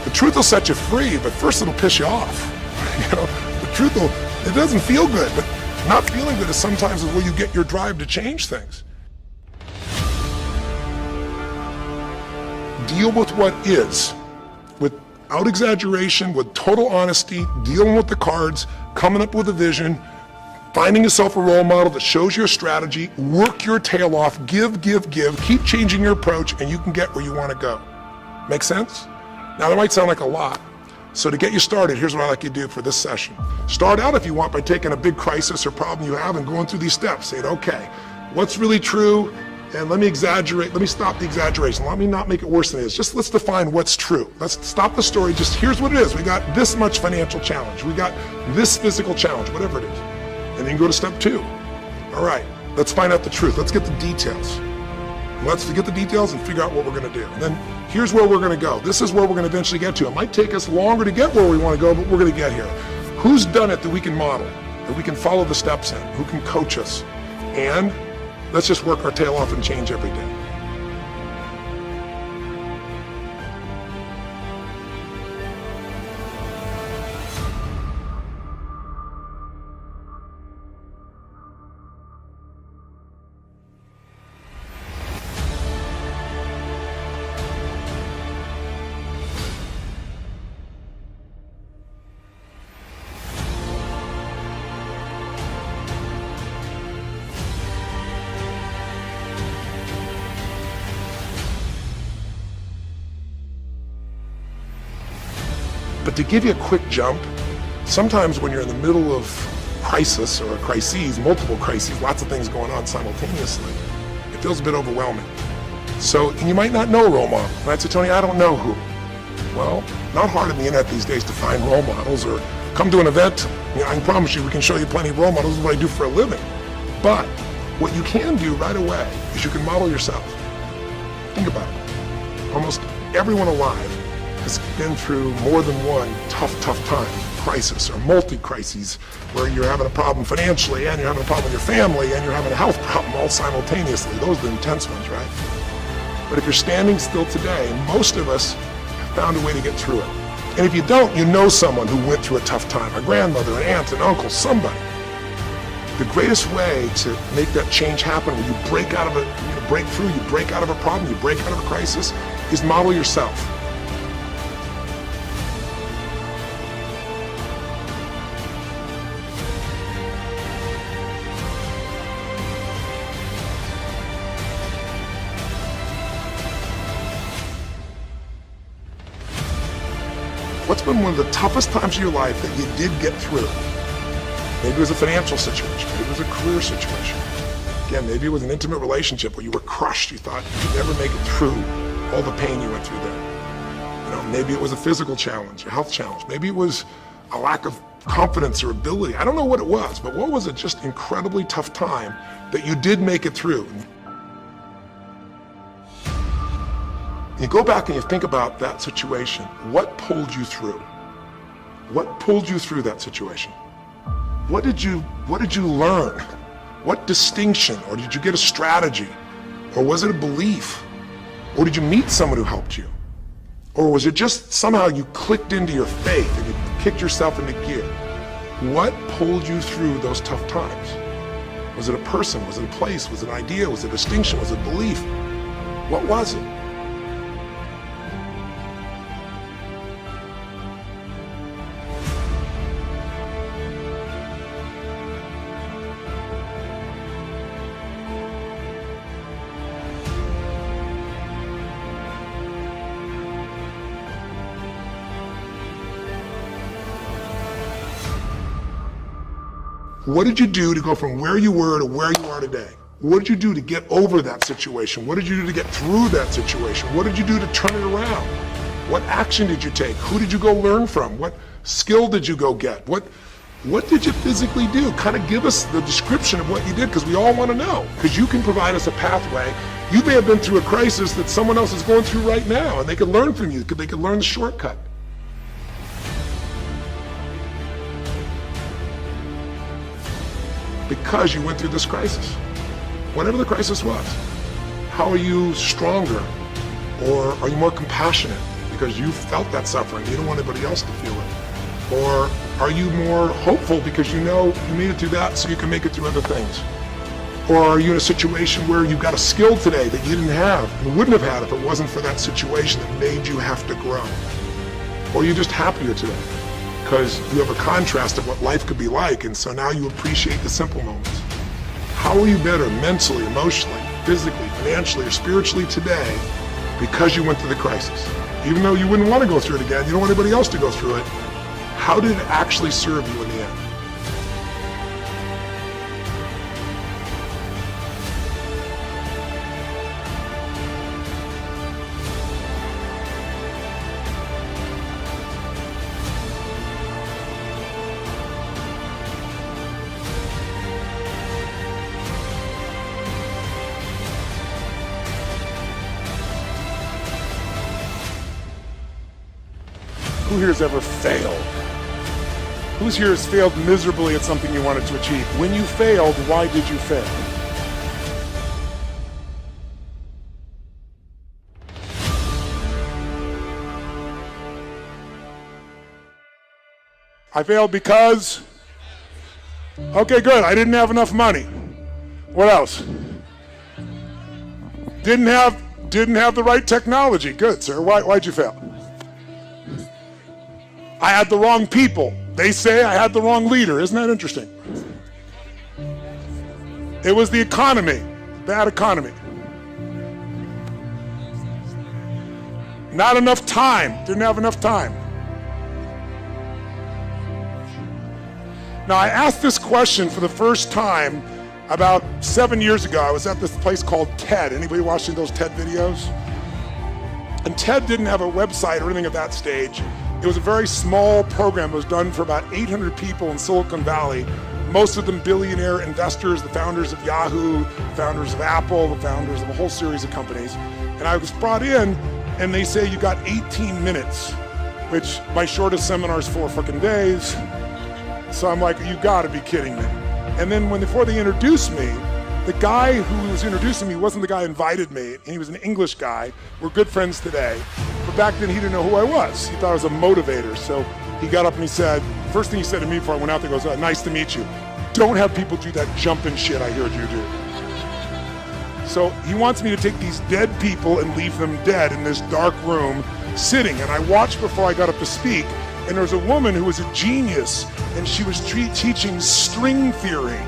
The truth will set you free, but first it'll piss you off. It doesn't feel good, but not feeling good is sometimes where you get your drive to change things. Deal with what is, without exaggeration, with total honesty, dealing with the cards, coming up with a vision, finding yourself a role model that shows your strategy, work your tail off, give, keep changing your approach, and you can get where you want to go. Make sense? Now that might sound like a lot. So to get you started, here's what I'd like you to do for this session. Start out if you want by taking a big crisis or problem you have and going through these steps. Saying, okay, what's really true? And let me exaggerate, let me stop the exaggeration. Let me not make it worse than it is. Just let's define what's true. Let's stop the story. Just here's what it is. We got this much financial challenge. We got this physical challenge, whatever it is. And then go to step 2. All right, let's find out the truth. Let's get the details. Let's get the details and figure out what we're going to do. And then here's where we're going to go. This is where we're going to eventually get to. It might take us longer to get where we want to go, but we're going to get here. Who's done it that we can model, that we can follow the steps in, who can coach us? And let's just work our tail off and change every day. But to give you a quick jump, sometimes when you're in the middle of crisis or crises, multiple crises, lots of things going on simultaneously, it feels a bit overwhelming. So, and you might not know a role model. And I'd say, Tony, I don't know who. Well, not hard on the internet these days to find role models, or come to an event. I can promise you we can show you plenty of role models. This is what I do for a living. But what you can do right away is you can model yourself. Think about it. Almost everyone alive has been through more than one tough time, crisis or multi-crises, where you're having a problem financially and you're having a problem with your family and you're having a health problem all simultaneously. Those are the intense ones, right? But if you're standing still today, most of us have found a way to get through it. And if you don't, you know someone who went through a tough time, a grandmother, an aunt, an uncle, somebody. The greatest way to make that change happen, when you break out of it, you break through, you break out of a problem, you break out of a crisis, is model yourself. What's been one of the toughest times of your life that you did get through? Maybe it was a financial situation, maybe it was a career situation. Again, maybe it was an intimate relationship where you were crushed. You thought you'd never make it through all the pain you went through there. Maybe it was a physical challenge, a health challenge. Maybe it was a lack of confidence or ability. I don't know what it was, but what was it just incredibly tough time that you did make it through? You go back and you think about that situation. What pulled you through? What pulled you through that situation? What did you learn? What distinction? Or did you get a strategy? Or was it a belief? Or did you meet someone who helped you? Or was it just somehow you clicked into your faith and you kicked yourself into gear? What pulled you through those tough times? Was it a person? Was it a place? Was it an idea? Was it a distinction? Was it a belief? What was it? What did you do to go from where you were to where you are today? What did you do to get over that situation? What did you do to get through that situation? What did you do to turn it around? What action did you take? Who did you go learn from? What skill did you go get? What did you physically do? Kind of give us the description of what you did, because we all want to know. Because you can provide us a pathway. You may have been through a crisis that someone else is going through right now, and they could learn from you. They could learn the shortcut. Because you went through this crisis. Whatever the crisis was. How are you stronger? Or are you more compassionate because you felt that suffering? You don't want anybody else to feel it. Or are you more hopeful because you know you made it through that so you can make it through other things? Or are you in a situation where you've got a skill today that you didn't have and wouldn't have had if it wasn't for that situation that made you have to grow? Or are you just happier today because you have a contrast of what life could be like, and so now you appreciate the simple moments? How are you better mentally, emotionally, physically, financially, or spiritually today because you went through the crisis? Even though you wouldn't want to go through it again, you don't want anybody else to go through it, how did it actually serve you in the end? Who here has ever failed? Who's here has failed miserably at something you wanted to achieve? When you failed, why did you fail? I failed because, okay, good, I didn't have enough money. What else? Didn't have the right technology. Good, sir. Why'd you fail? I had the wrong people. They say I had the wrong leader. Isn't that interesting? It was the economy, bad economy. Not enough time, didn't have enough time. Now I asked this question for the first time about 7 years ago. I was at this place called TED. Anybody watching those TED videos? And TED didn't have a website or anything at that stage. It was a very small program. It was done for about 800 people in Silicon Valley, most of them billionaire investors, the founders of Yahoo, the founders of Apple, the founders of a whole series of companies. And I was brought in, and they say you got 18 minutes, which my shortest seminar is 4 fucking days. So I'm like, you gotta be kidding me. And then before they introduced me, the guy who was introducing me wasn't the guy who invited me, and he was an English guy. We're good friends today. But back then he didn't know who I was. He thought I was a motivator. So he got up and he said, first thing he said to me before I went out there, goes, nice to meet you. Don't have people do that jumping shit I heard you do. So he wants me to take these dead people and leave them dead in this dark room sitting. And I watched before I got up to speak, and there was a woman who was a genius, and she was teaching string theory,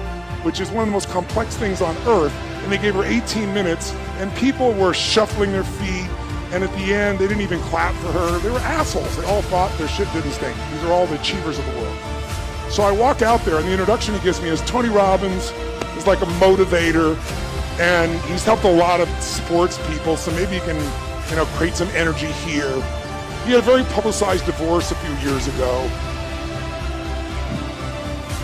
which is one of the most complex things on earth. And they gave her 18 minutes, and people were shuffling their feet. And at the end, they didn't even clap for her. They were assholes. They all thought their shit didn't stink. These are all the achievers of the world. So I walk out there, and the introduction he gives me is Tony Robbins is like a motivator, and he's helped a lot of sports people, so maybe he can, create some energy here. He had a very publicized divorce a few years ago.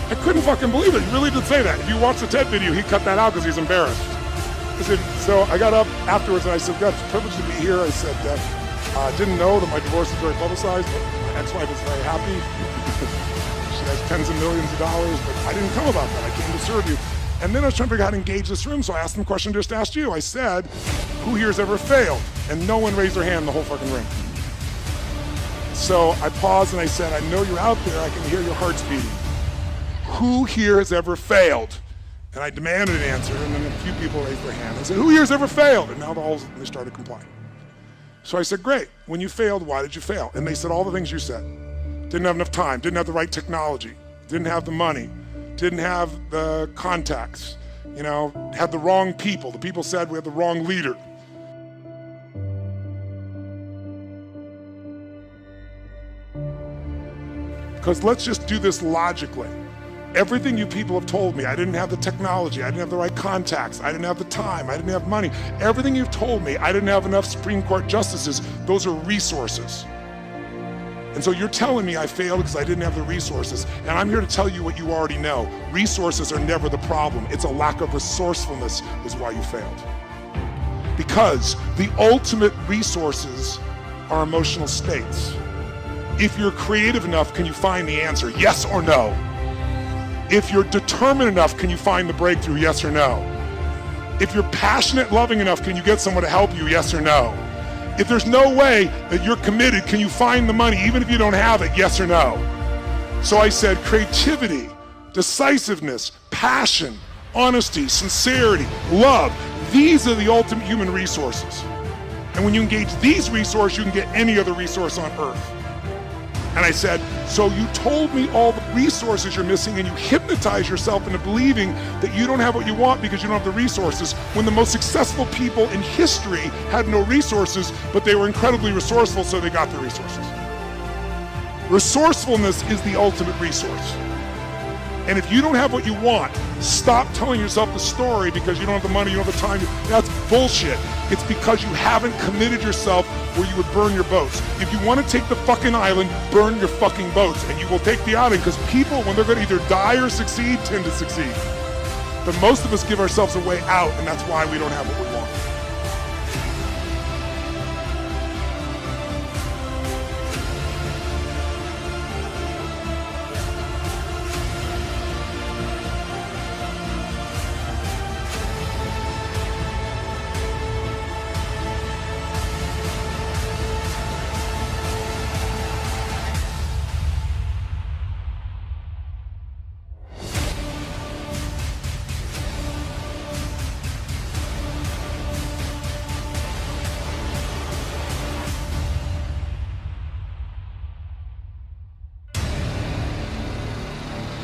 I couldn't fucking believe it. He really did say that. If you watch the TED video, he cut that out because he's embarrassed. So I got up afterwards and I said, God, it's a privilege to be here. I said, I didn't know that my divorce was very publicized, but my ex-wife is very happy. She has tens of millions of dollars, but I didn't come about that. I came to serve you. And then I was trying to figure out how to engage this room, so I asked them a question just asked you. I said, who here has ever failed? And no one raised their hand in the whole fucking room. So I paused and I said, I know you're out there. I can hear your hearts beating. Who here has ever failed? And I demanded an answer, and then a few people raised their hand. I said, who here has ever failed? And now they started complying. So I said, great. When you failed, why did you fail? And they said all the things you said. Didn't have enough time, didn't have the right technology, didn't have the money, didn't have the contacts, had the wrong people. The people said we had the wrong leader. Because let's just do this logically. Everything you people have told me, I didn't have the technology, I didn't have the right contacts, I didn't have the time, I didn't have money. Everything you've told me, I didn't have enough Supreme Court justices. Those are resources. And so you're telling me I failed because I didn't have the resources. And I'm here to tell you what you already know. Resources are never the problem. It's a lack of resourcefulness is why you failed. Because the ultimate resources are emotional states. If you're creative enough, can you find the answer? Yes or no? If you're determined enough, can you find the breakthrough? Yes or no? If you're passionate, loving enough, can you get someone to help you? Yes or no? If there's no way that you're committed, can you find the money even if you don't have it? Yes or no? So I said creativity, decisiveness, passion, honesty, sincerity, love. These are the ultimate human resources. And when you engage these resources, you can get any other resource on earth. And I said, so you told me all the resources you're missing and you hypnotize yourself into believing that you don't have what you want because you don't have the resources, when the most successful people in history had no resources, but they were incredibly resourceful, so they got the resources. Resourcefulness is the ultimate resource. And if you don't have what you want, stop telling yourself the story because you don't have the money, you don't have the time. That's bullshit. It's because you haven't committed yourself where you would burn your boats. If you want to take the fucking island, burn your fucking boats, and you will take the island, because people, when they're going to either die or succeed, tend to succeed. But most of us give ourselves a way out, and that's why we don't have what we want.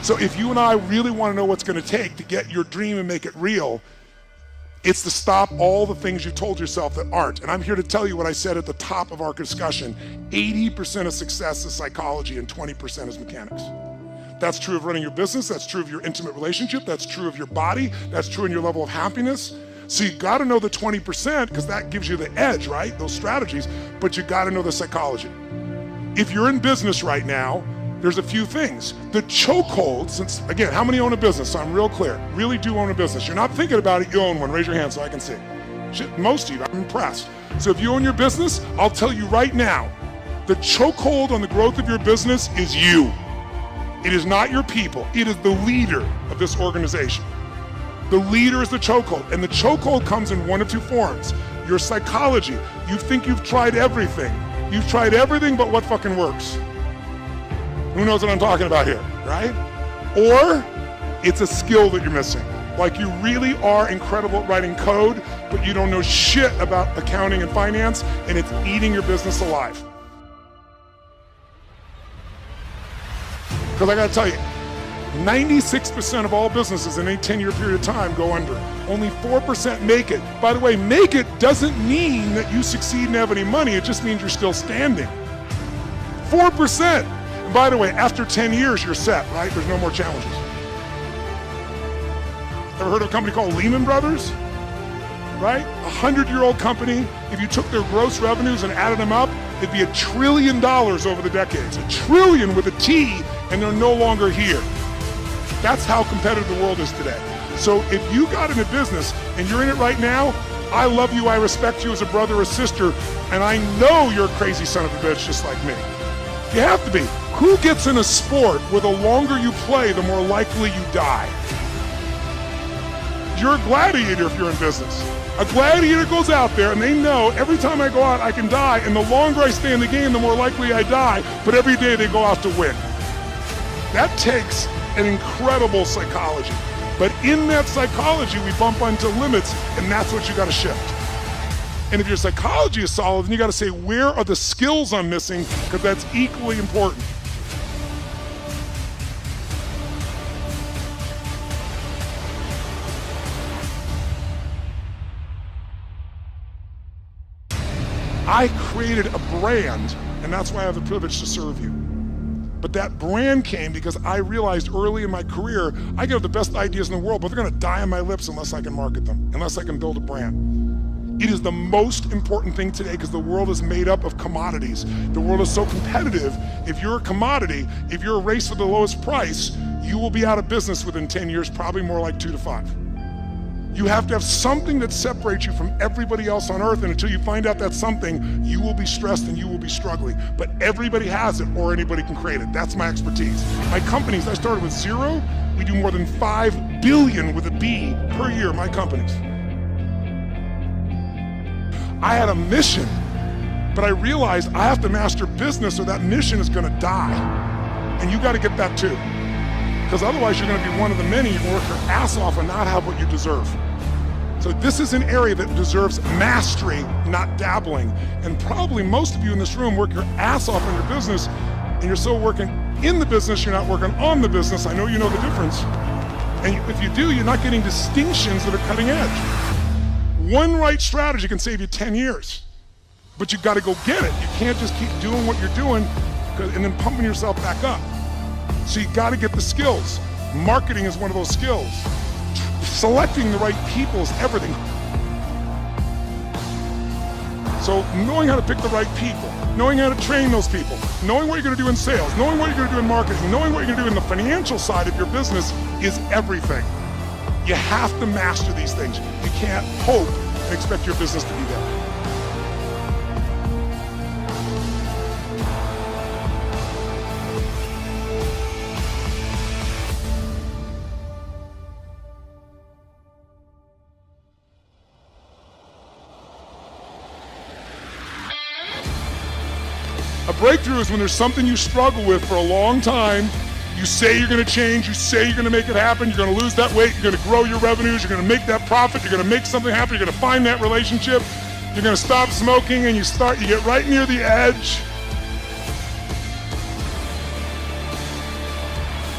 So if you and I really want to know what's going to take to get your dream and make it real, it's to stop all the things you told yourself that aren't. And I'm here to tell you what I said at the top of our discussion. 80% of success is psychology and 20% is mechanics. That's true of running your business. That's true of your intimate relationship. That's true of your body. That's true in your level of happiness. So you got to know the 20% because that gives you the edge, right? Those strategies, but you got to know the psychology. If you're in business right now, there's a few things. The chokehold, since, again, how many own a business? So I'm real clear. Really do own a business. You're not thinking about it, you own one. Raise your hand so I can see. Shit, most of you, I'm impressed. So if you own your business, I'll tell you right now, the chokehold on the growth of your business is you. It is not your people. It is the leader of this organization. The leader is the chokehold, and the chokehold comes in one of two forms. Your psychology. You think you've tried everything. You've tried everything but what fucking works. Who knows what I'm talking about here, right? Or it's a skill that you're missing. Like you really are incredible at writing code, but you don't know shit about accounting and finance, and it's eating your business alive. Because I gotta tell you, 96% of all businesses in a 10-year period of time go under. Only 4% make it. By the way, make it doesn't mean that you succeed and have any money. It just means you're still standing. 4%. And by the way, after 10 years, you're set, right? There's no more challenges. Ever heard of a company called Lehman Brothers? Right? 100-year-old company. If you took their gross revenues and added them up, it'd be $1 trillion over the decades. $1 trillion with a T, and they're no longer here. That's how competitive the world is today. So if you got in a business and you're in it right now, I love you, I respect you as a brother or sister, and I know you're a crazy son of a bitch just like me. You have to be. Who gets in a sport where the longer you play, the more likely you die? You're a gladiator if you're in business. A gladiator goes out there and they know every time I go out I can die, and the longer I stay in the game, the more likely I die, but every day they go out to win. That takes an incredible psychology. But in that psychology, we bump onto limits, and that's what you gotta shift. And if your psychology is solid, then you gotta say, where are the skills I'm missing? Because that's equally important. I created a brand, and that's why I have the privilege to serve you. But that brand came because I realized early in my career, I can have the best ideas in the world, but they're gonna die on my lips unless I can market them, unless I can build a brand. It is the most important thing today because the world is made up of commodities. The world is so competitive. If you're a commodity, if you're a race for the lowest price, you will be out of business within 10 years, probably more like 2 to 5. You have to have something that separates you from everybody else on earth, and until you find out that something, you will be stressed and you will be struggling. But everybody has it, or anybody can create it. That's my expertise. My companies, I started with zero. We do more than 5 billion with a B per year, my companies. I had a mission, but I realized I have to master business or that mission is gonna die. And you gotta get that too. Because otherwise you're gonna be one of the many, you're gonna work your ass off and not have what you deserve. So this is an area that deserves mastery, not dabbling. And probably most of you in this room work your ass off in your business, and you're so working in the business, you're not working on the business. I know you know the difference. And if you do, you're not getting distinctions that are cutting edge. One right strategy can save you 10 years, but you gotta go get it. You can't just keep doing what you're doing and then pumping yourself back up. So you gotta get the skills. Marketing is one of those skills. Selecting the right people is everything. So knowing how to pick the right people, knowing how to train those people, knowing what you're gonna do in sales, knowing what you're gonna do in marketing, knowing what you're gonna do in the financial side of your business is everything. You have to master these things. You can't hope and expect your business to be there. A breakthrough is when there's something you struggle with for a long time. You say you're gonna change, you say you're gonna make it happen, you're gonna lose that weight, you're gonna grow your revenues, you're gonna make that profit, you're gonna make something happen, you're gonna find that relationship, you're gonna stop smoking, and you get right near the edge,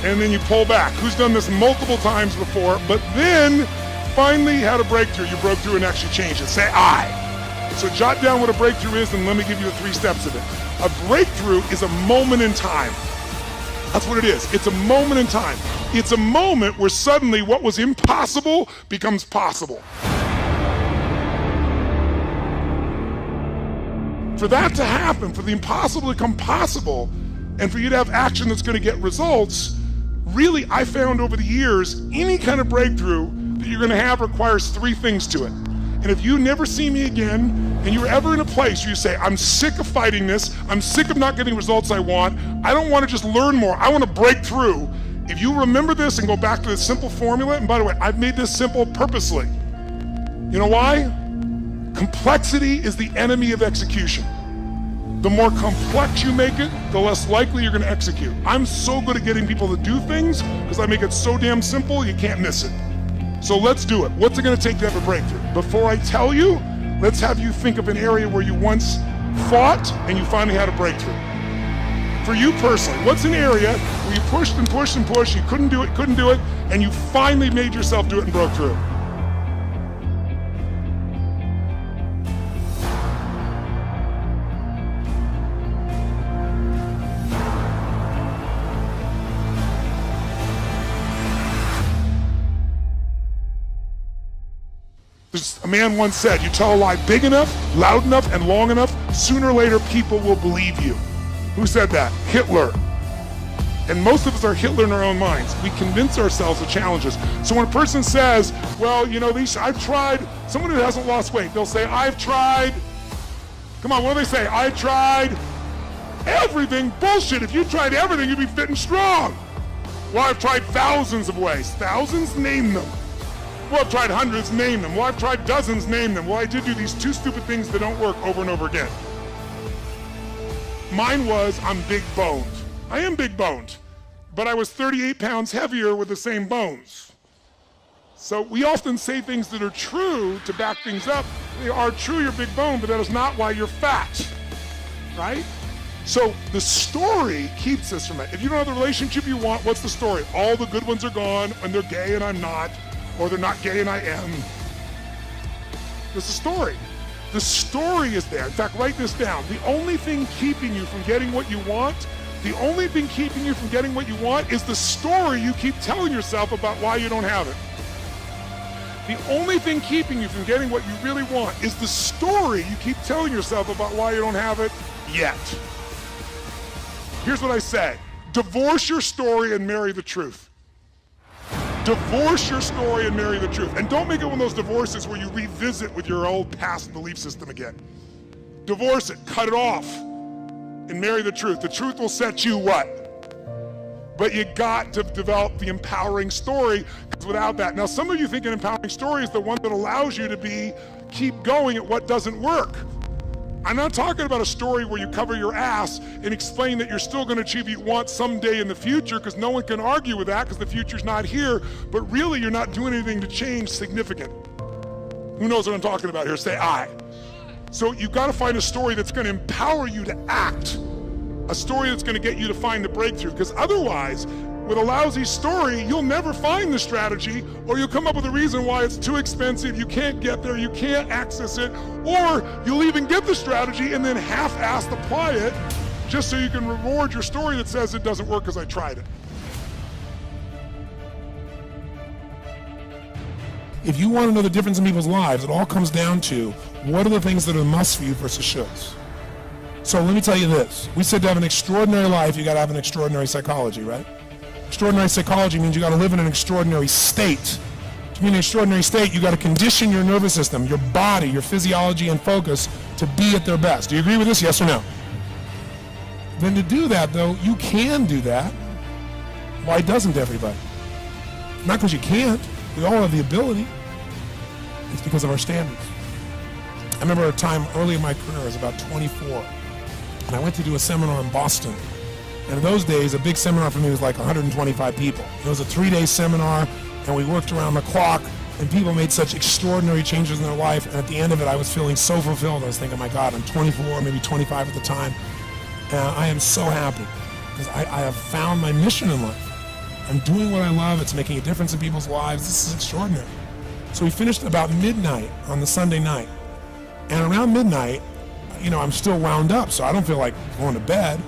and then you pull back. Who's done this multiple times before, but then finally had a breakthrough. You broke through and actually changed it. Say I. So jot down what a breakthrough is, and let me give you the 3 steps of it. A breakthrough is a moment in time. That's what it is. It's a moment in time. It's a moment where suddenly what was impossible becomes possible. For that to happen, for the impossible to become possible, and for you to have action that's going to get results, really, I found over the years, any kind of breakthrough that you're going to have requires 3 things to it. And if you never see me again, and you're ever in a place where you say, I'm sick of fighting this, I'm sick of not getting results I want, I don't want to just learn more, I want to break through. If you remember this and go back to this simple formula, and by the way, I've made this simple purposely. You know why? Complexity is the enemy of execution. The more complex you make it, the less likely you're going to execute. I'm so good at getting people to do things because I make it so damn simple, you can't miss it. So let's do it. What's it going to take to have a breakthrough? Before I tell you, let's have you think of an area where you once fought and you finally had a breakthrough. For you personally, what's an area where you pushed and pushed and pushed, you couldn't do it, and you finally made yourself do it and broke through? A man once said, you tell a lie big enough, loud enough, and long enough, sooner or later people will believe you. Who said that? Hitler. And most of us are Hitler in our own minds. We convince ourselves of challenges. So when a person says, well, you know, I've tried, someone who hasn't lost weight, they'll say, I've tried, come on, what do they say? I tried everything. Bullshit. If you tried everything, you'd be fit and strong. Well, I've tried thousands of ways. Thousands? Name them. Well, I've tried hundreds, name them. Well, I've tried dozens, name them. Well, I did do these 2 stupid things that don't work over and over again. Mine was, I'm big boned. I am big boned, but I was 38 pounds heavier with the same bones. So we often say things that are true to back things up. They are true, you're big boned, but that is not why you're fat, right? So the story keeps us from it. If you don't have the relationship you want, what's the story? All the good ones are gone, and they're gay and I'm not. Or they're not gay and I am. There's a story. The story is there. In fact, write this down. The only thing keeping you from getting what you want, the only thing keeping you from getting what you want is the story you keep telling yourself about why you don't have it. The only thing keeping you from getting what you really want is the story you keep telling yourself about why you don't have it yet. Here's what I say. Divorce your story and marry the truth. Divorce your story and marry the truth. And don't make it one of those divorces where you revisit with your old past belief system again. Divorce it, cut it off, and marry the truth. The truth will set you what? But you got to develop the empowering story, because without that, now some of you think an empowering story is the one that allows you to keep going at what doesn't work. I'm not talking about a story where you cover your ass and explain that you're still going to achieve what you want someday in the future, because no one can argue with that because the future's not here, but really you're not doing anything to change significant. Who knows what I'm talking about here? Say I. So you've got to find a story that's going to empower you to act, a story that's going to get you to find the breakthrough, because otherwise, with a lousy story, you'll never find the strategy, or you'll come up with a reason why it's too expensive, you can't get there, you can't access it, or you'll even get the strategy and then half-assed apply it just so you can reward your story that says it doesn't work because I tried it. If you want to know the difference in people's lives, it all comes down to what are the things that are must for you versus shoulds. So let me tell you this. We said to have an extraordinary life, you got to have an extraordinary psychology, right? Extraordinary psychology means you got to live in an extraordinary state. To be in an extraordinary state, you got to condition your nervous system, your body, your physiology and focus to be at their best. Do you agree with this? Yes or no? Then to do that, though, you can do that. Why doesn't everybody? Not because you can't. We all have the ability. It's because of our standards. I remember a time early in my career, I was about 24, and I went to do a seminar in Boston. And in those days, a big seminar for me was like 125 people. It was a 3-day seminar, and we worked around the clock, and people made such extraordinary changes in their life. And at the end of it, I was feeling so fulfilled. I was thinking, my God, I'm 24, maybe 25 at the time. And I am so happy because I have found my mission in life. I'm doing what I love. It's making a difference in people's lives. This is extraordinary. So we finished about midnight on the Sunday night. And around midnight, I'm still wound up, so I don't feel like going to bed.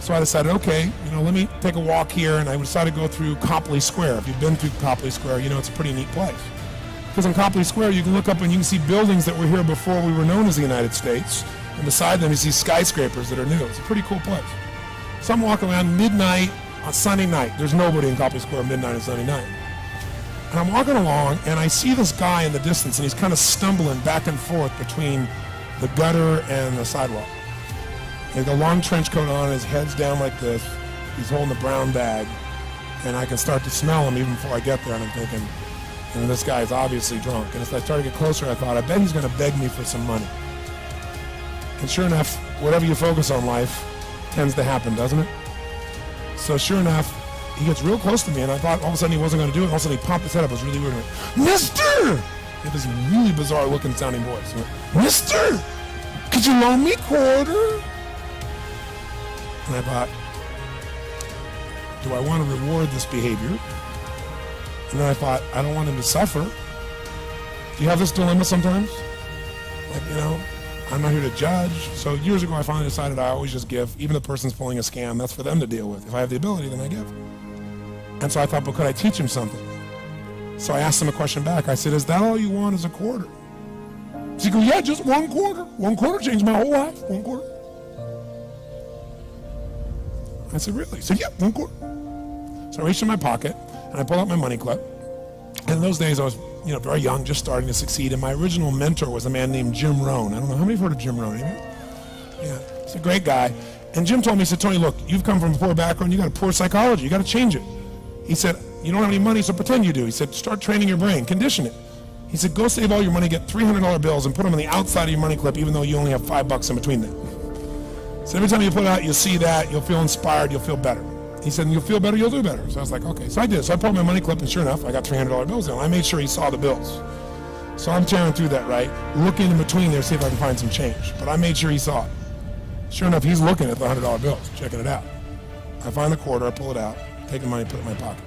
So I decided, okay, let me take a walk here, and I decided to go through Copley Square. If you've been through Copley Square, it's a pretty neat place. Because in Copley Square, you can look up and you can see buildings that were here before we were known as the United States, and beside them you see skyscrapers that are new. It's a pretty cool place. So I'm walking around midnight on Sunday night. There's nobody in Copley Square midnight on Sunday night. And I'm walking along, and I see this guy in the distance, and he's kind of stumbling back and forth between the gutter and the sidewalk. He has a long trench coat on, his head's down like this. He's holding a brown bag, and I can start to smell him even before I get there, and I'm thinking, this guy is obviously drunk. And as I started to get closer, I thought, I bet he's going to beg me for some money. And sure enough, whatever you focus on life tends to happen, doesn't it? So sure enough, he gets real close to me, and I thought all of a sudden he wasn't going to do it. All of a sudden he popped his head up. It was really weird. Mister! He had this really bizarre looking sounding voice. Mister! Could you loan me $quarter? And I thought, do I want to reward this behavior? And then I thought, I don't want him to suffer. Do you have this dilemma sometimes? Like, I'm not here to judge. So years ago, I finally decided I always just give. Even if the person's pulling a scam, that's for them to deal with. If I have the ability, then I give. And so I thought, but could I teach him something? So I asked him a question back. I said, is that all you want is a quarter? So he goes, yeah, just $1 $1 changed my whole life. $1. I said, really? He said, yeah, $1. So I reached in my pocket, and I pulled out my money clip. And in those days, I was, very young, just starting to succeed. And my original mentor was a man named Jim Rohn. I don't know, how many have heard of Jim Rohn? Anybody? Yeah, he's a great guy. And Jim told me, he said, Tony, look, you've come from a poor background. You got a poor psychology. You got to change it. He said, you don't have any money, so pretend you do. He said, start training your brain, condition it. He said, go save all your money, get $300 bills, and put them on the outside of your money clip, even though you only have $5 in between them. So every time you put it out, you'll see that, you'll feel inspired, you'll feel better. He said, you'll feel better, you'll do better. So I was like, okay. So I did. So I pulled my money clip, and sure enough, I got $300 bills in. I made sure he saw the bills. So I'm tearing through that, right? Looking in between there, see if I can find some change. But I made sure he saw it. Sure enough, he's looking at the $100 bills, checking it out. I find the quarter, I pull it out, take the money, put it in my pocket.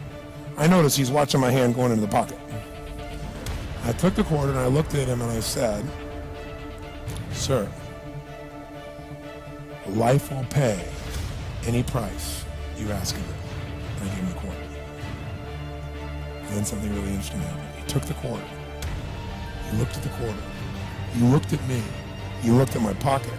I notice he's watching my hand going into the pocket. I took the quarter and I looked at him and I said, sir, life will pay any price you ask of it. And I gave him the quarter. And then something really interesting happened. He took the quarter. He looked at the quarter. He looked at me. He looked at my pocket.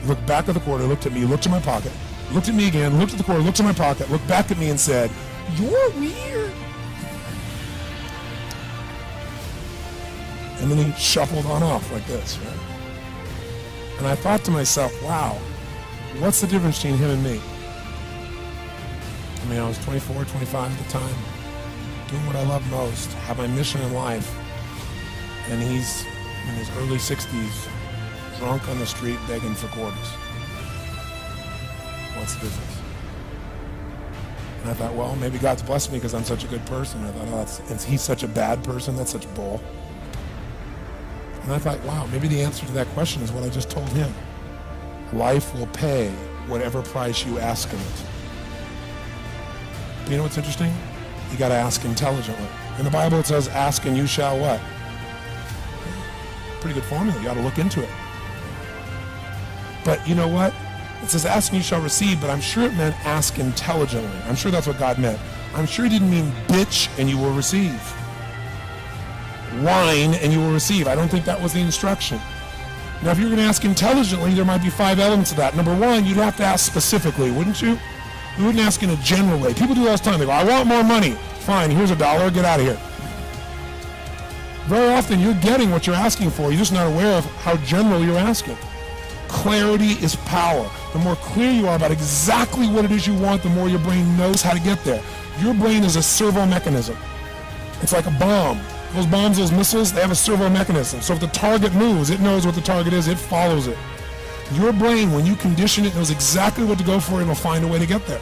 He looked back at the quarter, looked at me, looked at my pocket, looked at me again, looked at the quarter, looked at my pocket, looked back at me and said, you're weird. And then he shuffled on off like this, right? And I thought to myself, wow, what's the difference between him and me? I mean, I was 24, 25 at the time, doing what I love most, have my mission in life, and he's in his early 60s, drunk on the street begging for quarters. What's the difference? And I thought, well, maybe God's blessed me because I'm such a good person. I thought, oh, he's such a bad person, that's such bull. And I thought, wow, maybe the answer to that question is what I just told him. Life will pay whatever price you ask of it. You know what's interesting? You got to ask intelligently. In the Bible it says, ask and you shall what? Pretty good formula. You got to look into it. But you know what? It says, ask and you shall receive, but I'm sure it meant ask intelligently. I'm sure that's what God meant. I'm sure he didn't mean bitch and you will receive. Whine and you will receive. I don't think that was the instruction. Now, if you're going to ask intelligently, there might be 5 elements of that. Number 1, you'd have to ask specifically, wouldn't you? You wouldn't ask in a general way. People do all the time. They go, I want more money. Fine, here's $1. Get out of here. Very often, you're getting what you're asking for. You're just not aware of how general you're asking. Clarity is power. The more clear you are about exactly what it is you want, the more your brain knows how to get there. Your brain is a servo mechanism. It's like a bomb. Those bombs, those missiles, they have a servo mechanism. So if the target moves, it knows what the target is, it follows it. Your brain, when you condition it, knows exactly what to go for, and it'll find a way to get there.